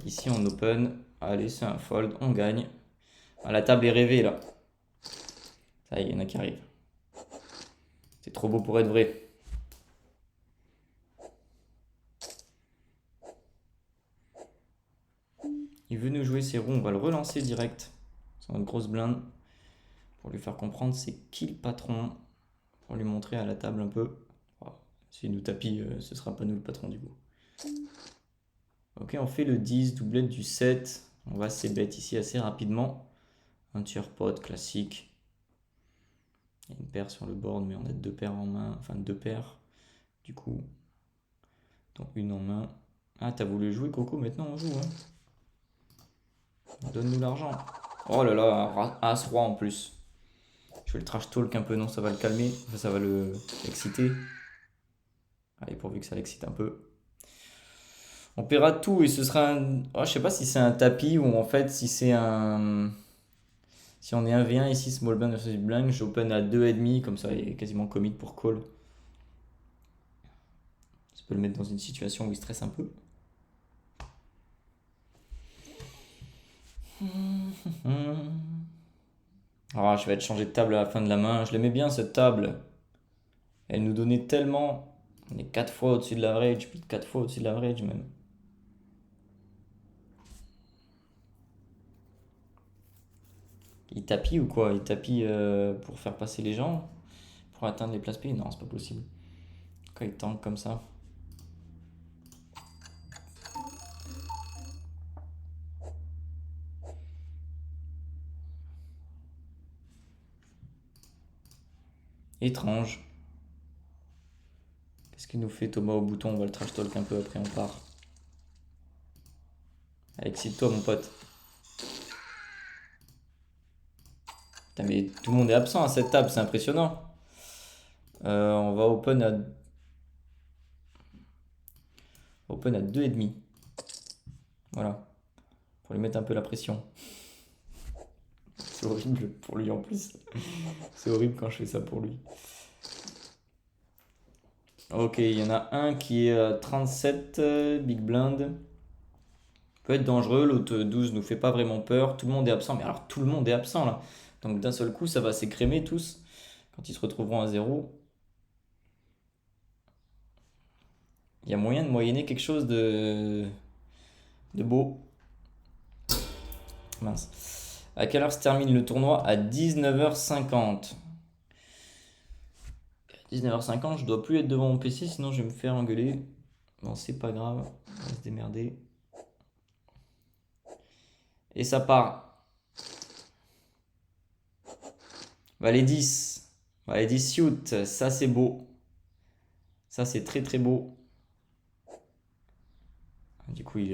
Ici, on open. Allez, c'est un fold, on gagne. Ah, la table est rêvée là. Ça y est, il y en a qui arrivent. C'est trop beau pour être vrai. Il veut nous jouer ses roues, on va le relancer direct. C'est une grosse blinde. Pour lui faire comprendre c'est qui le patron. Pour lui montrer à la table un peu. Oh, s'il nous tapis, ce sera pas nous le patron du coup. Ok, on fait le 10, doublette du 7. On va c-bet ici assez rapidement. Un tiers pot classique. Il y a une paire sur le board, mais on a deux paires en main. Enfin, deux paires. Du coup, donc une en main. Ah, t'as voulu jouer Coco, maintenant on joue. Hein. Donne-nous l'argent. Oh là là, As-Roi en plus. Je vais le trash talk un peu, non, ça va le calmer. Enfin, ça va l'exciter. Allez, pourvu que ça l'excite un peu. On paiera tout et ce sera un. Oh, je sais pas si c'est un tapis ou en fait si c'est un. Si on est 1v1 ici, small blind versus big blind, j'open à 2,5, comme ça il est quasiment commit pour call. Ça peut le mettre dans une situation où il stresse un peu. Ah, je vais être changé de table à la fin de la main. Je l'aimais bien cette table. Elle nous donnait tellement. On est 4 fois au-dessus de l'average, plus de 4 fois au-dessus de l'average même. Il tapit ou quoi? Il tapit pour faire passer les gens? Pour atteindre les places payées? Non, c'est pas possible. Quand il tank comme ça. Étrange. Qu'est-ce qu'il nous fait Thomas au bouton? On va le trash talk un peu après on part. Allez, excite-toi mon pote. Putain, mais tout le monde est absent à cette table, c'est impressionnant. On va open à 2,5. Voilà. Pour lui mettre un peu la pression. C'est horrible pour lui en plus. C'est horrible quand je fais ça pour lui. Ok, il y en a un qui est à 37, big blind. Peut être dangereux, l'autre 12 nous fait pas vraiment peur. Tout le monde est absent, mais alors tout le monde est absent là. Donc d'un seul coup, ça va s'écrémer tous. Quand ils se retrouveront à 0. Il y a moyen de moyenner quelque chose de beau. Mince. À quelle heure se termine le tournoi? À 19h50. 19h50, je dois plus être devant mon PC, sinon je vais me faire engueuler. Bon, c'est pas grave, on va se démerder. Et ça part. Valet 10. Valet 10 shoot, ça c'est beau. Ça c'est très très beau. Du coup, il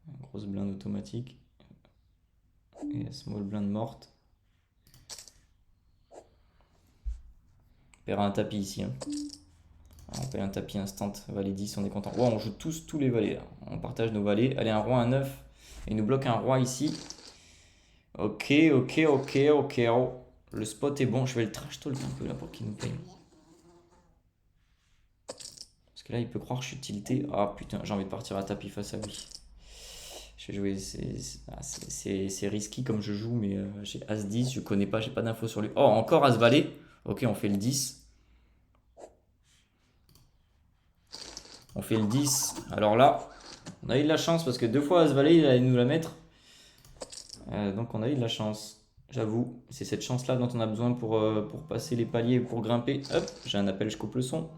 une grosse blinde automatique. Et small blinde morte. On paiera un tapis ici. Hein. On paye un tapis instant, valet 10, on est content. Wow, on joue tous les valets là. On partage nos valets. Allez, un roi, un 9. Et il nous bloque un roi ici. Ok, ok, ok, ok. Le spot est bon. Je vais le trash talk un peu là pour qu'il nous paye. Parce que là, il peut croire que je suis tilté. Ah putain, j'ai envie de partir à tapis face à lui. Je vais jouer. C'est risqué comme je joue, mais j'ai As-10. Je connais pas, j'ai pas d'infos sur lui. Oh, encore As-Valet. Ok, on fait le 10. On fait le 10. Alors là, on a eu de la chance parce que deux fois As-Valet, il allait nous la mettre. Donc on a eu de la chance. J'avoue, c'est cette chance-là dont on a besoin pour passer les paliers, pour grimper. Hop, j'ai un appel, je coupe le son.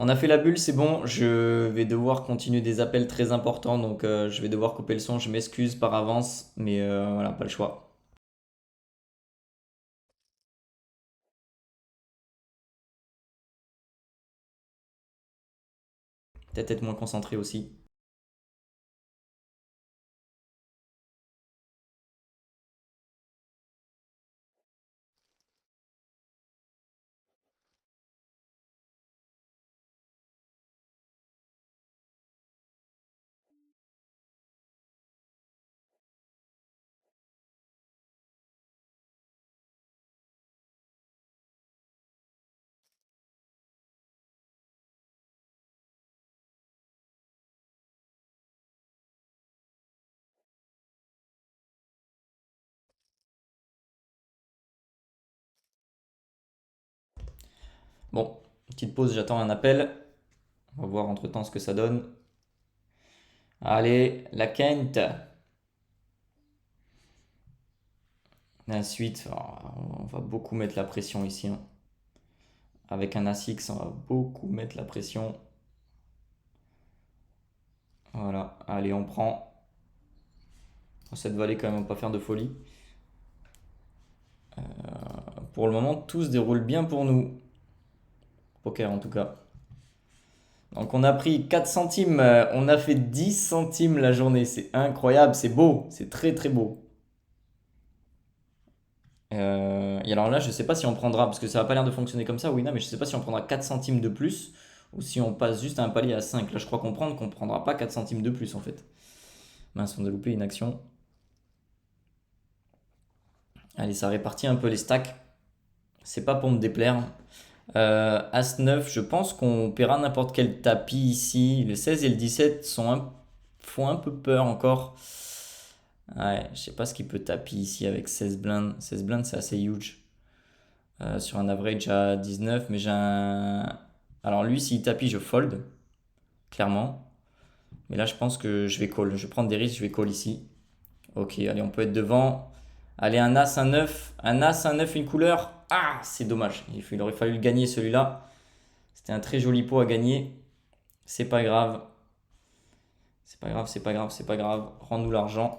On a fait la bulle, c'est bon. Je vais devoir continuer des appels très importants, donc je vais devoir couper le son. Je m'excuse par avance, mais voilà, pas le choix. Peut-être être moins concentré aussi. Bon, petite pause, j'attends un appel. On va voir entre-temps ce que ça donne. Allez, la Kent. Ensuite, on va beaucoup mettre la pression ici, hein. Avec un As-X, on va beaucoup mettre la pression. Voilà, allez, on prend. Cette vallée, quand même, on va pas faire de folie. Pour le moment, tout se déroule bien pour nous. Poker, en tout cas. Donc, on a pris 4 centimes. On a fait 10 centimes la journée. C'est incroyable, c'est beau. C'est très, très beau. Et alors là, je sais pas si on prendra, parce que ça va pas l'air de fonctionner comme ça, oui, non, mais je sais pas si on prendra 4 centimes de plus ou si on passe juste à un palier à 5. Là, je crois comprendre qu'on prendra pas 4 centimes de plus en fait. Mince, on a loupé une action. Allez, ça répartit un peu les stacks. C'est pas pour me déplaire. As-9, je pense qu'on paiera n'importe quel tapis ici. Le 16 et le 17 font un peu peur encore. Ouais, je sais pas ce qu'il peut tapis ici avec 16 blindes. 16 blindes, c'est assez huge. Sur un average à 19, mais j'ai un. Alors lui, s'il tapis, je fold, clairement. Mais là, je pense que je vais call. Je vais prendre des risques, je vais call ici. Ok, allez, on peut être devant. Allez, un As, un 9. Un As, un 9, une couleur. Ah, c'est dommage. Il aurait fallu le gagner celui-là. C'était un très joli pot à gagner. C'est pas grave. C'est pas grave, c'est pas grave, c'est pas grave. Rends-nous l'argent.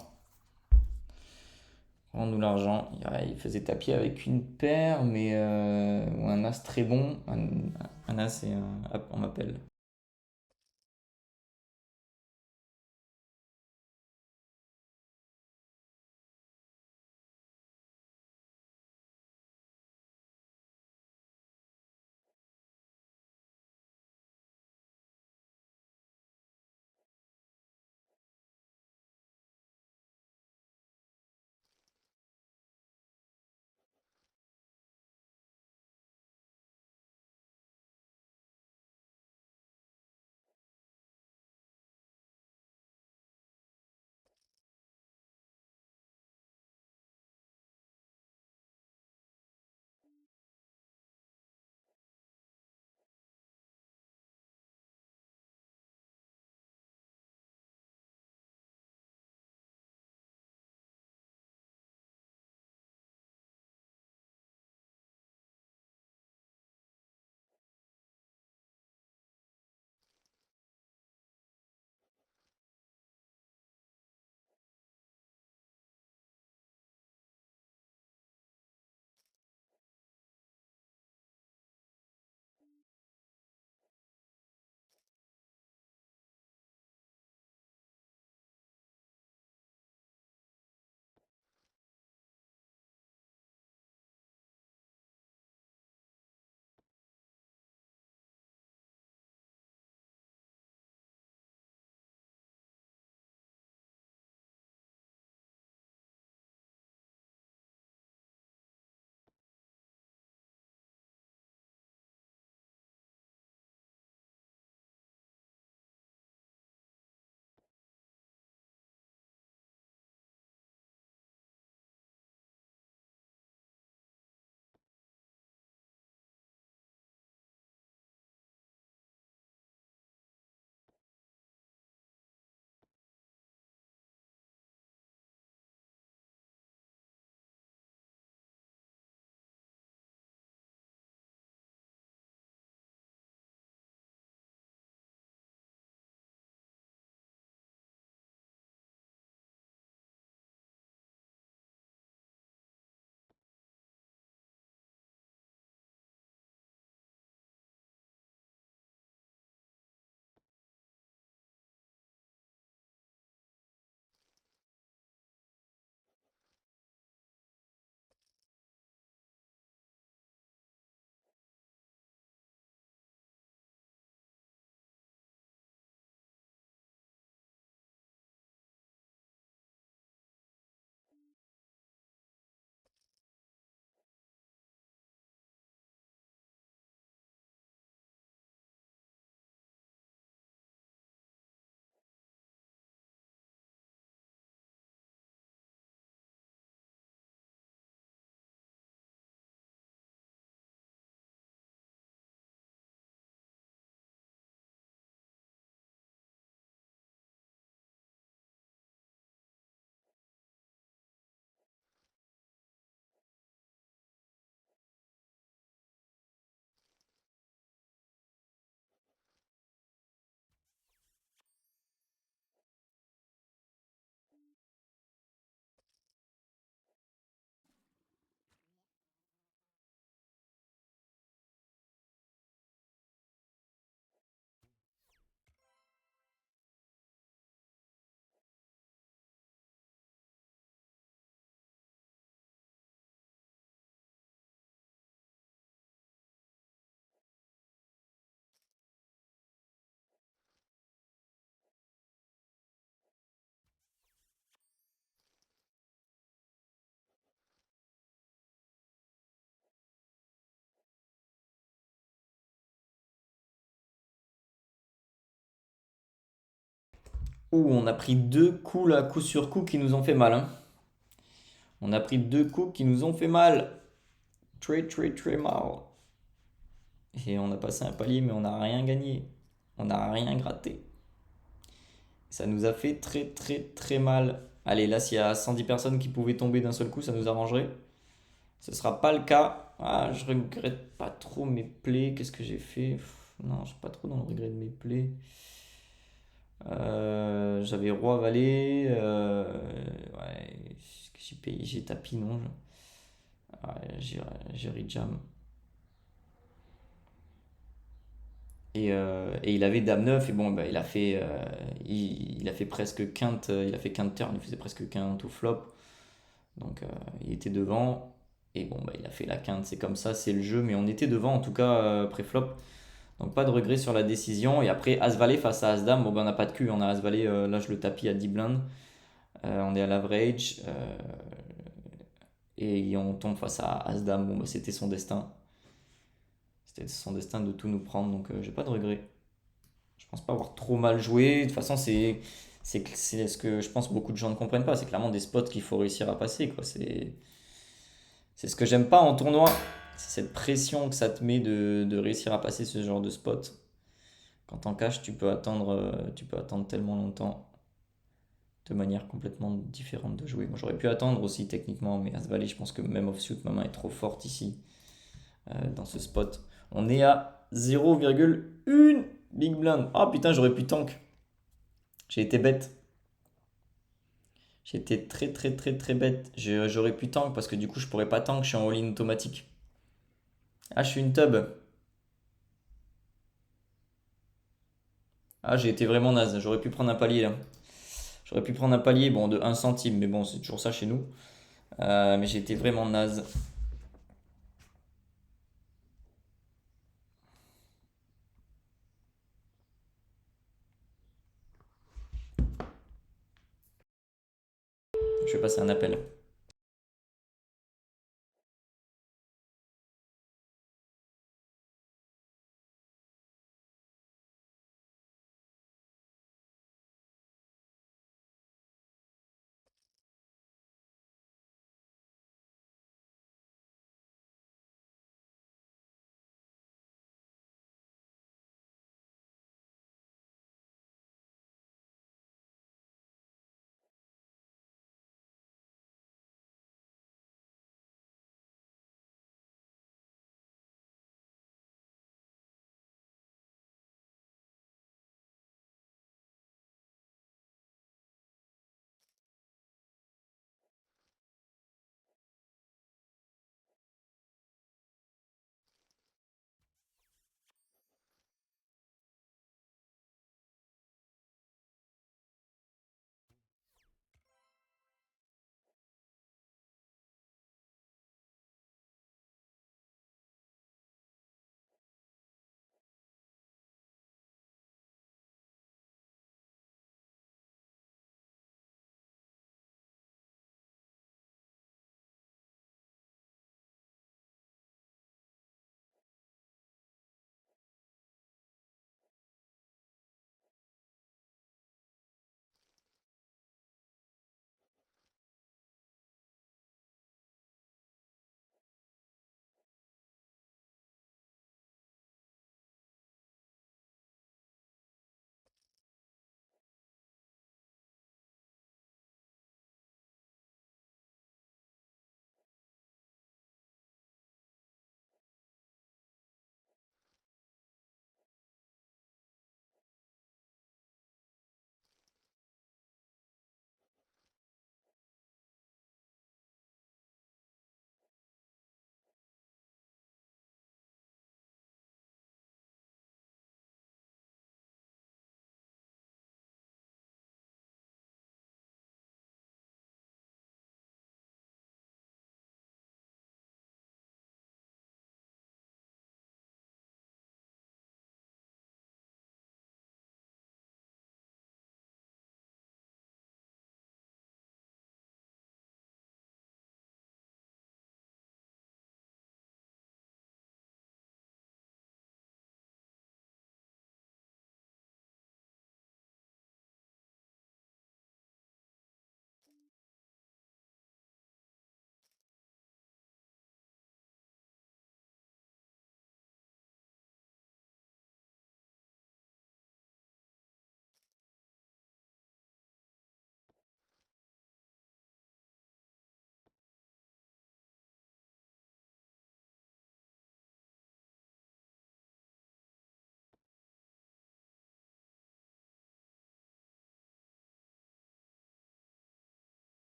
Rends-nous l'argent. Il faisait tapis avec une paire, mais ou un As très bon. Un As et un. Hop, on m'appelle. Ouh, on a pris deux coups là, coup sur coup, qui nous ont fait mal, hein. On a pris deux coups qui nous ont fait mal. Très très très mal. Et on a passé un palier, mais on n'a rien gagné. On n'a rien gratté. Ça nous a fait très très très mal. Allez, là, s'il y a 110 personnes qui pouvaient tomber d'un seul coup, ça nous arrangerait. Ce sera pas le cas. Ah, je regrette pas trop mes plays. Qu'est-ce que j'ai fait? Non, je suis pas trop dans le regret de mes plays. J'avais roi valet. Ouais, qu'est-ce que j'ai payé? J'ai tapis, non? Ouais, j'ai rejam. Et il avait dame 9 et bon bah, il a fait presque quinte, il a fait quinte turn, il faisait presque quinte au flop. Donc il était devant et bon bah, il a fait la quinte, c'est comme ça, c'est le jeu, mais on était devant en tout cas pré-flop. Donc pas de regret sur la décision. Et après as valet face à as dame, bon bah, on n'a pas de cul, on a as valet, là je le tapis à 10 blindes. On est à l'average et on tombe face à as dame, bon bah, c'était son destin. C'était son destin de tout nous prendre, donc j'ai pas de regret. Je pense pas avoir trop mal joué. De toute façon, c'est ce que je pense beaucoup de gens ne comprennent pas. C'est clairement des spots qu'il faut réussir à passer, quoi. C'est ce que j'aime pas en tournoi. C'est cette pression que ça te met de réussir à passer ce genre de spot. Quand en cash, tu peux attendre tellement longtemps de manière complètement différente de jouer. Moi, j'aurais pu attendre aussi techniquement, mais As Valet, je pense que même offsuit, ma main est trop forte ici, dans ce spot. On est à 0,1 big blind. Oh putain, j'aurais pu tank. J'ai été bête. J'ai été très très très très bête. J'aurais pu tank parce que du coup je pourrais pas tank, je suis en all-in automatique. Ah, je suis une tub. Ah, j'ai été vraiment naze. J'aurais pu prendre un palier là. J'aurais pu prendre un palier, bon, de 1 centime, mais bon, c'est toujours ça chez nous. Mais j'ai été vraiment naze. Je vais passer un appel.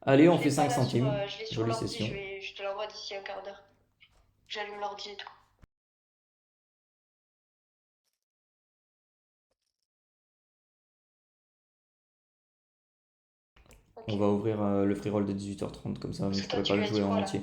Allez, on Je fait l'ai pas 5 là sur, centimes. je l'ai sur Jolie l'ordi, session. je te l'envoie d'ici un quart d'heure. J'allume l'ordi et tout. Ok. On va ouvrir le free roll de 18h30, comme ça Parce je que toi, pourrais tu pas lui le as dit jouer en quoi là? entier.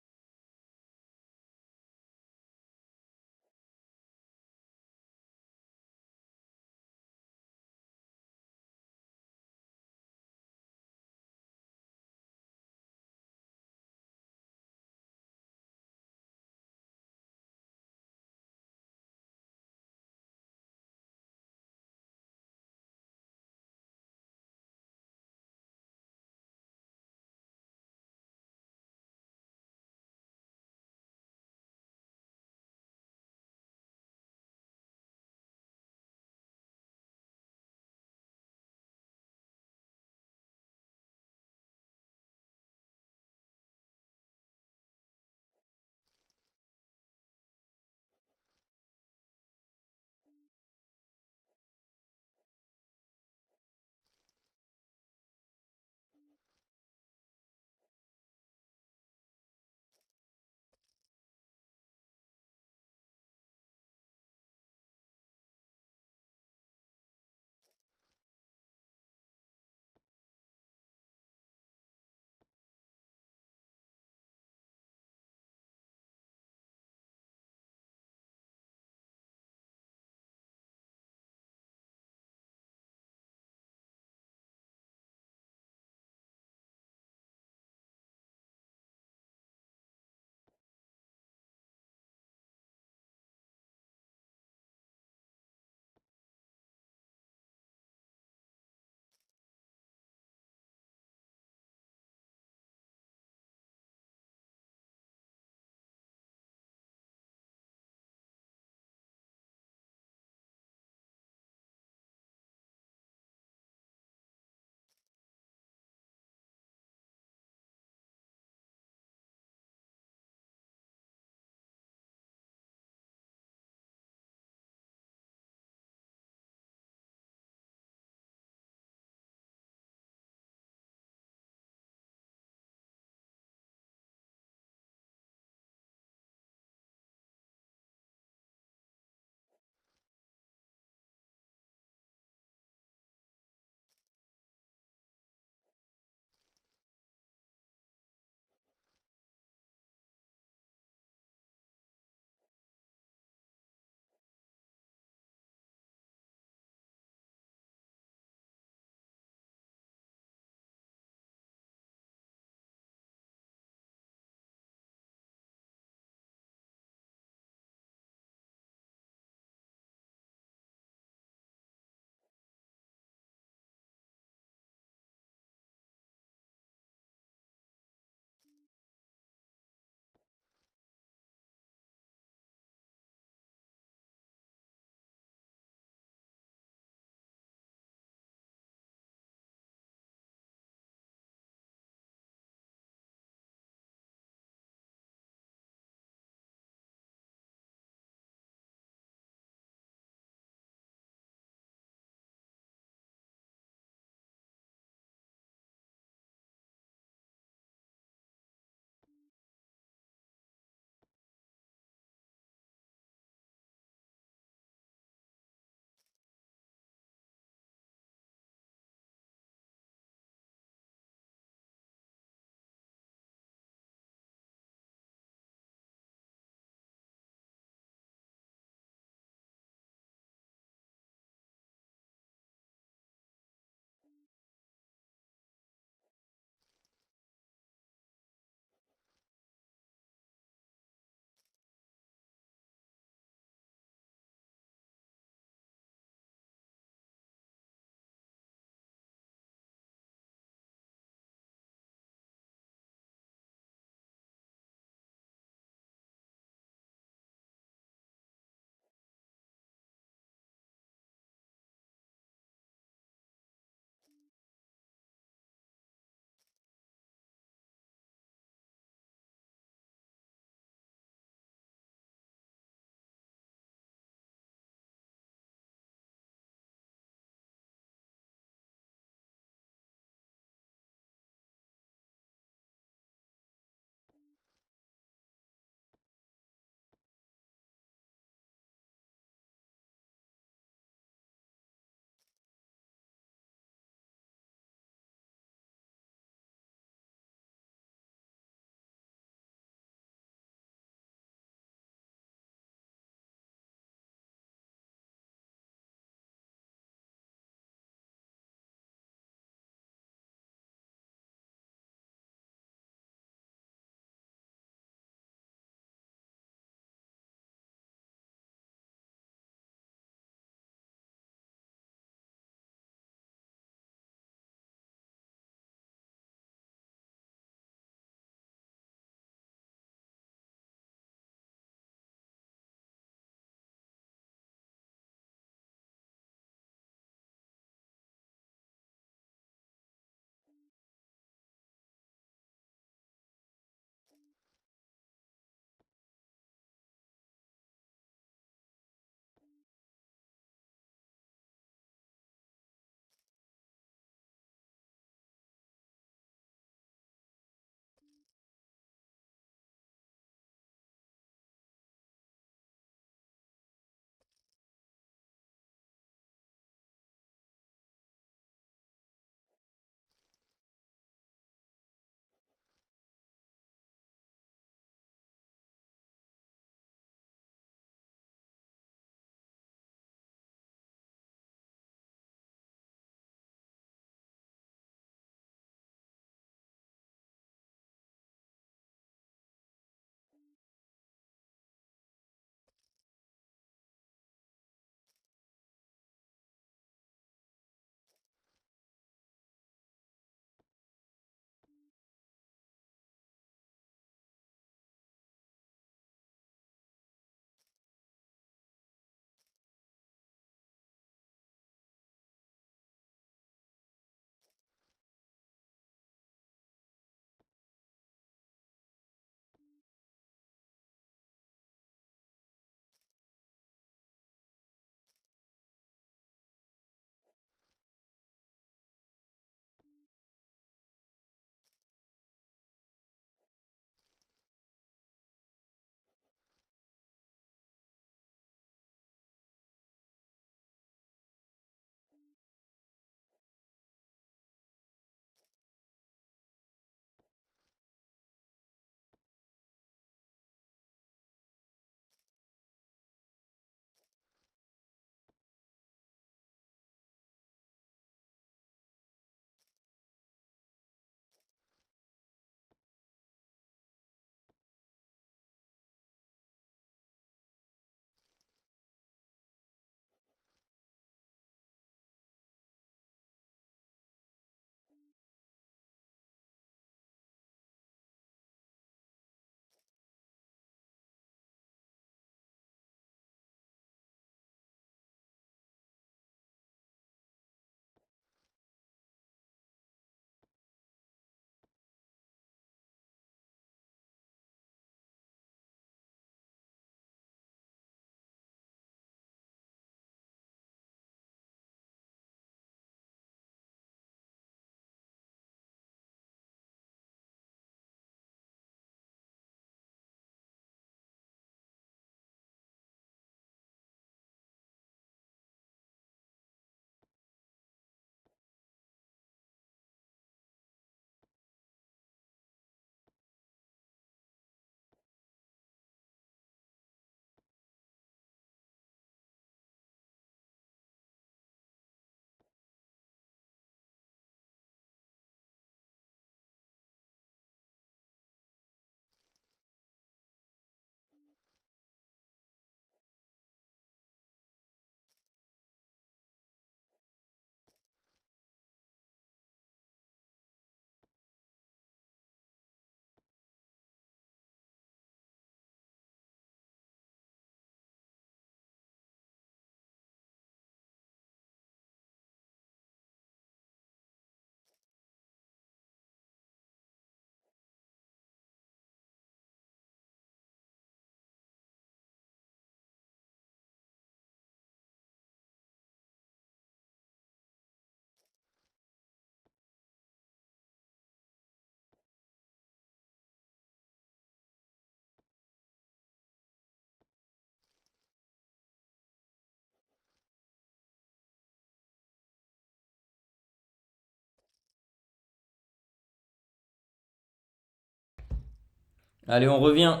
Allez, on revient.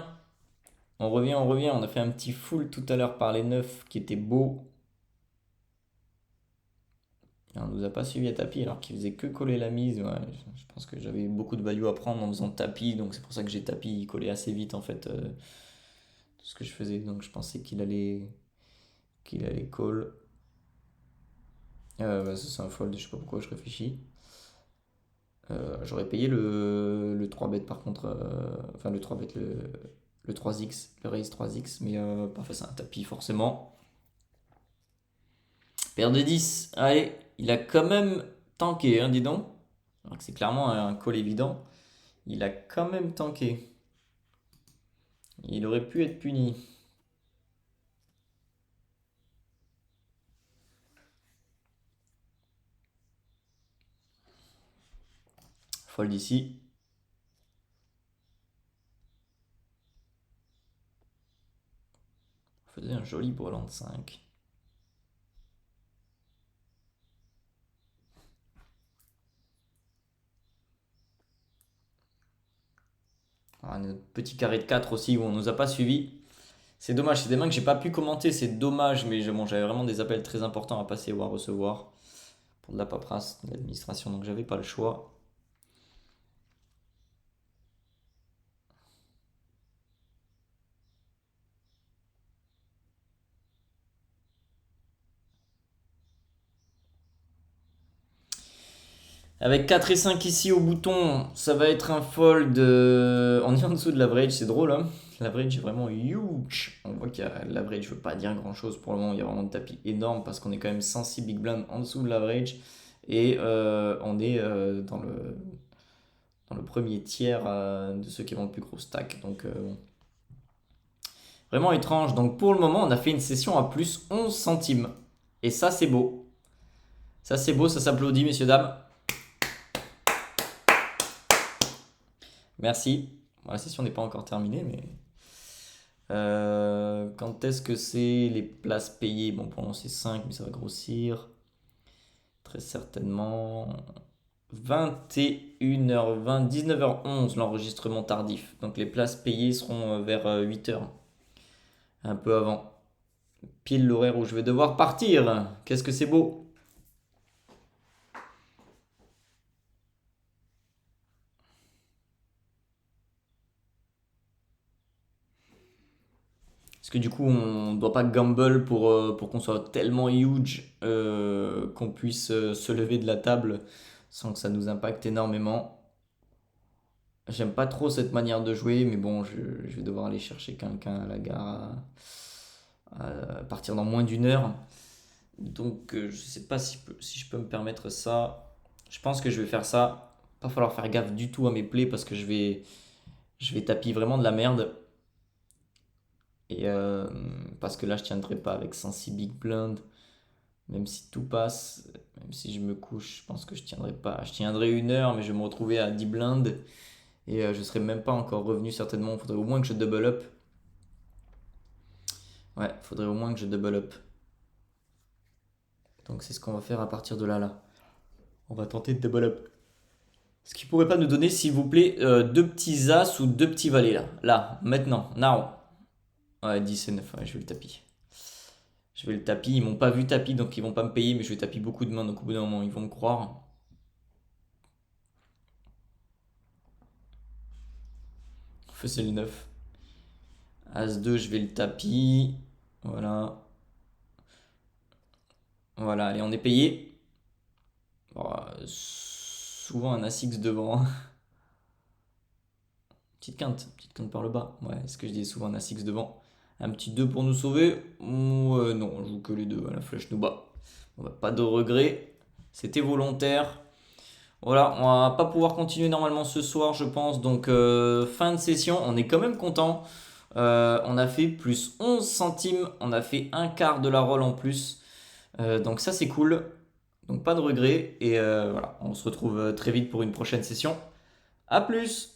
On revient, on revient. On a fait un petit full tout à l'heure par les 9 qui était beau. Et on nous a pas suivi à tapis alors qu'il faisait que coller la mise. Ouais, je pense que j'avais beaucoup de value à prendre en faisant tapis. Donc c'est pour ça que j'ai tapis. Il collait assez vite en fait tout ce que je faisais. Donc je pensais qu'il allait call. Bah, ça c'est un fold. Je sais pas pourquoi je réfléchis. J'aurais payé le 3 bet par contre. Enfin le 3 bet, le 3x, le raise 3x. Mais pas face à un tapis forcément. Paire de 10. Allez, il a quand même tanké, hein, dis donc. Alors que c'est clairement un call évident. Il a quand même tanké. Il aurait pu être puni. Fold ici. Faisait un joli brelan de 5. Un petit carré de 4 aussi où on nous a pas suivi. C'est dommage, c'est des mains que j'ai pas pu commenter, c'est dommage, mais bon, j'avais vraiment des appels très importants à passer ou à recevoir pour de la paperasse, de l'administration, donc j'avais pas le choix. Avec 4 et 5 ici au bouton, ça va être un fold. On est en dessous de l'average, c'est drôle, hein. L'average est vraiment huge. On voit qu'il y a l'average, je veux pas dire grand chose pour le moment. Il y a vraiment un tapis énorme parce qu'on est quand même 106 big blind en dessous de l'average. Et on est dans le premier tiers de ceux qui vont le plus gros stack. Donc bon. Vraiment étrange. Donc pour le moment, on a fait une session à plus 11 centimes. Et ça, c'est beau. Ça, c'est beau, ça s'applaudit, messieurs, dames. Merci. Bon, la session n'est pas encore terminée, mais quand est-ce que c'est les places payées? Bon, pour l'instant c'est 5, mais ça va grossir. Très certainement. 21h20, 19h11 l'enregistrement tardif. Donc les places payées seront vers 8h. Un peu avant. Pile l'horaire où je vais devoir partir. Qu'est-ce que c'est beau! Parce que du coup, on ne doit pas gamble pour qu'on soit tellement huge qu'on puisse se lever de la table sans que ça nous impacte énormément. J'aime pas trop cette manière de jouer, mais bon, je vais devoir aller chercher quelqu'un à la gare à partir dans moins d'une heure. Donc, je sais pas si je peux me permettre ça. Je pense que je vais faire ça. Pas falloir faire gaffe du tout à mes plays parce que je vais tapis vraiment de la merde. Et parce que là, je tiendrai pas avec 106 big blind. Même si tout passe, même si je me couche, je pense que je tiendrai pas. Je tiendrai une heure, mais je vais me retrouver à 10 blindes. Et je serai même pas encore revenu certainement. Il faudrait au moins que je double up. Ouais, il faudrait au moins que je double up. Donc c'est ce qu'on va faire à partir de là. On va tenter de double up. Ce qui pourrait pas nous donner, s'il vous plaît, deux petits as ou deux petits valets là. Là, maintenant, now. Ouais, 10 et 9, ouais, je vais le tapis. Je vais le tapis. Ils m'ont pas vu tapis, donc ils vont pas me payer, mais je vais tapis beaucoup de mains, donc au bout d'un moment, ils vont me croire. Faisait le 9. As-2, je vais le tapis. Voilà. Voilà, allez, on est payé. Bon, souvent un As-X devant. Petite quinte par le bas. Ouais, est-ce que je dis souvent un As-X devant? Un petit 2 pour nous sauver? Ouais, non, on joue que les deux. La flèche nous bat. On va pas de regret. C'était volontaire. Voilà, on va pas pouvoir continuer normalement ce soir, je pense. Donc, fin de session. On est quand même content. On a fait plus 11 centimes. On a fait un quart de la roll en plus. Donc, ça, c'est cool. Donc, pas de regret. Et voilà, on se retrouve très vite pour une prochaine session. A plus!